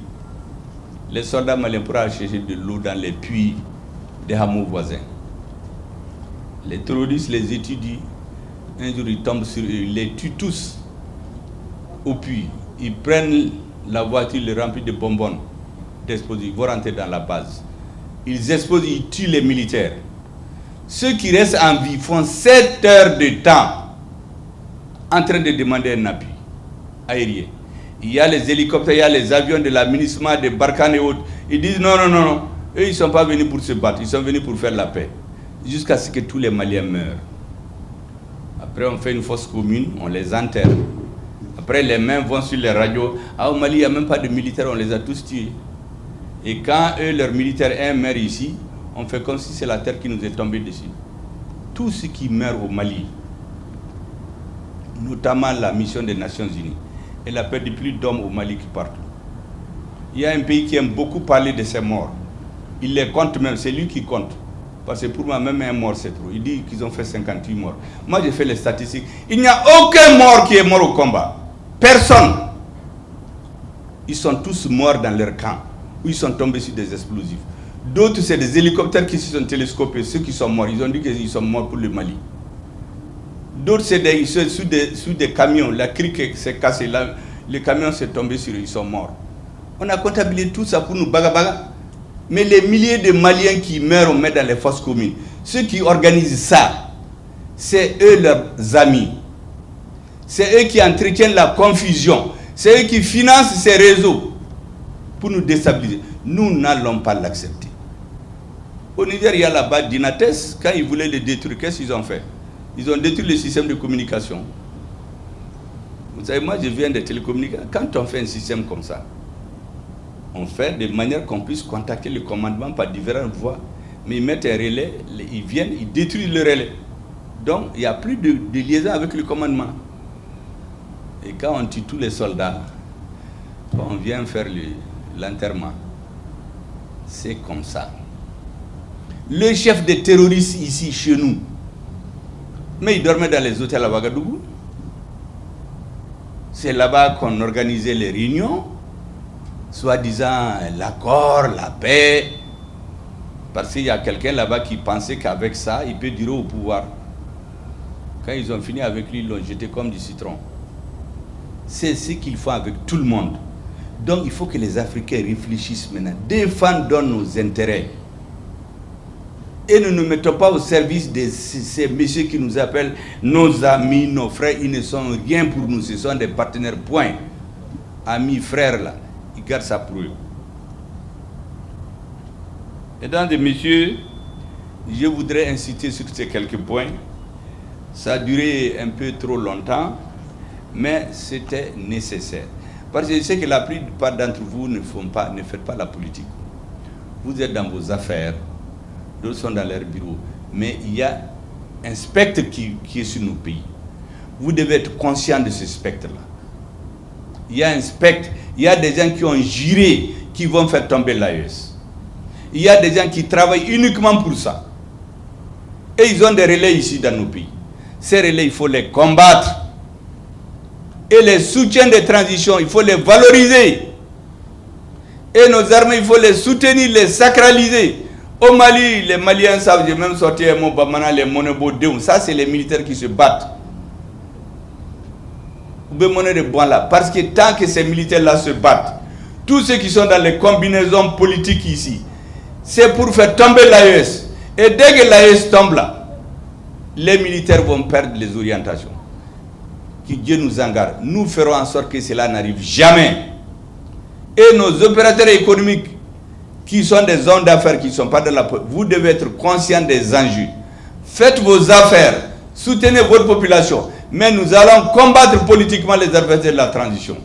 Les soldats maliens pour aller chercher de l'eau dans les puits des hameaux voisins. Les terroristes les étudient. Un jour, ils tombent sur eux, ils les tuent tous au puits. Ils prennent la voiture, les remplissent de bonbonnes, d'explosifs, ils vont rentrer dans la base. Ils explosent, ils tuent les militaires. Ceux qui restent en vie font 7 heures de temps en train de demander un appui aérien. Il y a les hélicoptères, il y a les avions de la MINUSMA, de Barkhane et autres. Ils disent non. Eux, ils ne sont pas venus pour se battre, ils sont venus pour faire la paix. Jusqu'à ce que tous les Maliens meurent. Après, on fait une fosse commune, on les enterre. Après, les mains vont sur les radios. Ah, au Mali, il n'y a même pas de militaires, on les a tous tués. Et quand eux, leurs militaires, meurent ici, on fait comme si c'est la terre qui nous est tombée dessus. Tout ce qui meurt au Mali, notamment la mission des Nations Unies, elle a perdu plus d'hommes au Mali que partout. Il y a un pays qui aime beaucoup parler de ses morts. Il les compte même, c'est lui qui compte. Parce que pour moi, même un mort, c'est trop. Il dit qu'ils ont fait 58 morts. Moi, j'ai fait les statistiques. Il n'y a aucun mort qui est mort au combat. Personne. Ils sont tous morts dans leur camp, où ils sont tombés sur des explosifs. D'autres, c'est des hélicoptères qui se sont télescopés. Ceux qui sont morts, ils ont dit qu'ils sont morts pour le Mali. D'autres, c'est sous des camions. La crique s'est cassée. Le camion s'est tombé sur eux, ils sont morts. On a comptabilisé tout ça pour nous baga. Mais les milliers de Maliens qui meurent, on met dans les fosses communes. Ceux qui organisent ça, c'est eux leurs amis. C'est eux qui entretiennent la confusion. C'est eux qui financent ces réseaux pour nous déstabiliser. Nous n'allons pas l'accepter. Au Niger, il y a là-bas Dinates, quand ils voulaient les détruire, qu'est-ce qu'ils ont fait? Ils ont détruit le système de communication. Vous savez, moi je viens des télécommunications. Quand on fait un système comme ça, on fait de manière qu'on puisse contacter le commandement par différentes voies. Mais ils mettent un relais, ils viennent, ils détruisent le relais. Donc il n'y a plus de liaison avec le commandement. Et quand on tue tous les soldats, on vient faire l'enterrement. C'est comme ça. Le chef des terroristes ici, chez nous, mais il dormait dans les hôtels à Ouagadougou. C'est là-bas qu'on organisait les réunions, soi-disant l'accord, la paix. Parce qu'il y a quelqu'un là-bas qui pensait qu'avec ça, il peut durer au pouvoir. Quand ils ont fini avec lui, ils l'ont jeté comme du citron. C'est ce qu'il faut avec tout le monde. Donc il faut que les Africains réfléchissent maintenant, défendent nos intérêts. Et ne nous mettons pas au service de ces messieurs qui nous appellent nos amis, nos frères. Ils ne sont rien pour nous, ce sont des partenaires, point. Amis, frères, là, ils gardent ça pour eux. Mesdames et messieurs, je voudrais insister sur ces quelques points. Ça a duré un peu trop longtemps, mais c'était nécessaire. Parce que je sais que la plupart d'entre vous ne faites pas la politique. Vous êtes dans vos affaires, d'autres sont dans leur bureau. Mais il y a un spectre qui est sur nos pays. Vous devez être conscient de ce spectre-là. Il y a un spectre, il y a des gens qui ont juré qui vont faire tomber l'AES. Il y a des gens qui travaillent uniquement pour ça. Et ils ont des relais ici dans nos pays. Ces relais, il faut les combattre. Et les soutiens de transition, il faut les valoriser. Et nos armées, il faut les soutenir, les sacraliser. Au Mali, les Maliens savent, j'ai même sorti un mot, Bamana, les Monebo Deum. Ça, c'est les militaires qui se battent. Parce que tant que ces militaires-là se battent, tous ceux qui sont dans les combinaisons politiques ici, c'est pour faire tomber l'AES. Et dès que l'AES tombe là, les militaires vont perdre les orientations. Que Dieu nous en garde. Nous ferons en sorte que cela n'arrive jamais. Et nos opérateurs économiques, qui sont des hommes d'affaires, qui ne sont pas de la... Vous devez être conscients des enjeux. Faites vos affaires, soutenez votre population. Mais nous allons combattre politiquement les adversaires de la transition.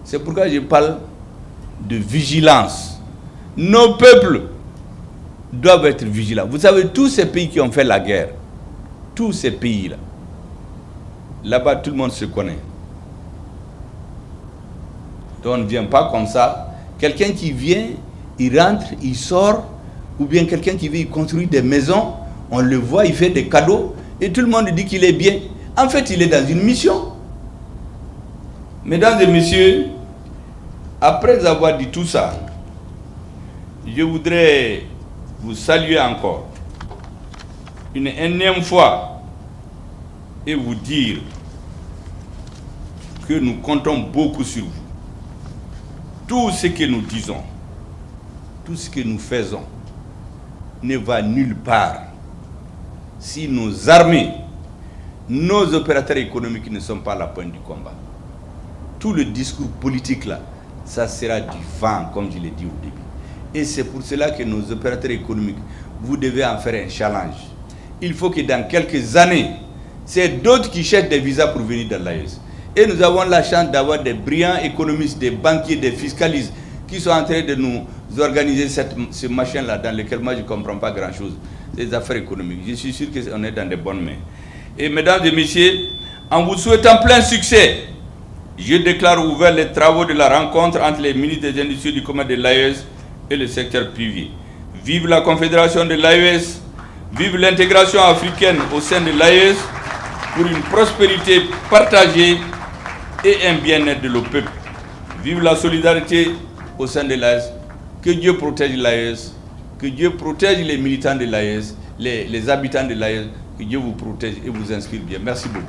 C'est pourquoi je parle de vigilance. Nos peuples doivent être vigilants. Vous savez, tous ces pays qui ont fait la guerre, tous ces pays-là, là-bas, tout le monde se connaît. Donc on ne vient pas comme ça. Quelqu'un qui vient, il rentre, il sort, ou bien quelqu'un qui vient construire des maisons, on le voit, il fait des cadeaux, et tout le monde dit qu'il est bien. En fait, il est dans une mission. Mesdames et messieurs, après avoir dit tout ça, je voudrais vous saluer encore une énième fois et vous dire que nous comptons beaucoup sur vous. Tout ce que nous disons, tout ce que nous faisons ne va nulle part si nos armées, nos opérateurs économiques ne sont pas à la pointe du combat. Tout le discours politique là, ça sera du vent, comme je l'ai dit au début. Et c'est pour cela que nos opérateurs économiques, vous devez en faire un challenge. Il faut que dans quelques années, c'est d'autres qui cherchent des visas pour venir dans l'AES. Et nous avons la chance d'avoir des brillants économistes, des banquiers, des fiscalistes qui sont en train de nous organiser ce machin-là dans lequel moi je ne comprends pas grand-chose. Des affaires économiques. Je suis sûr qu'on est dans de bonnes mains. Et mesdames et messieurs, en vous souhaitant plein succès, je déclare ouvert les travaux de la rencontre entre les ministres des Industries du commerce de l'AES et le secteur privé. Vive la Confédération de l'AES, vive l'intégration africaine au sein de l'AES pour une prospérité partagée et un bien-être de nos peuples. Vive la solidarité au sein de l'AES. Que Dieu protège l'AES, que Dieu protège les militants de l'AES, les habitants de l'AES, que Dieu vous protège et vous inspire bien. Merci beaucoup.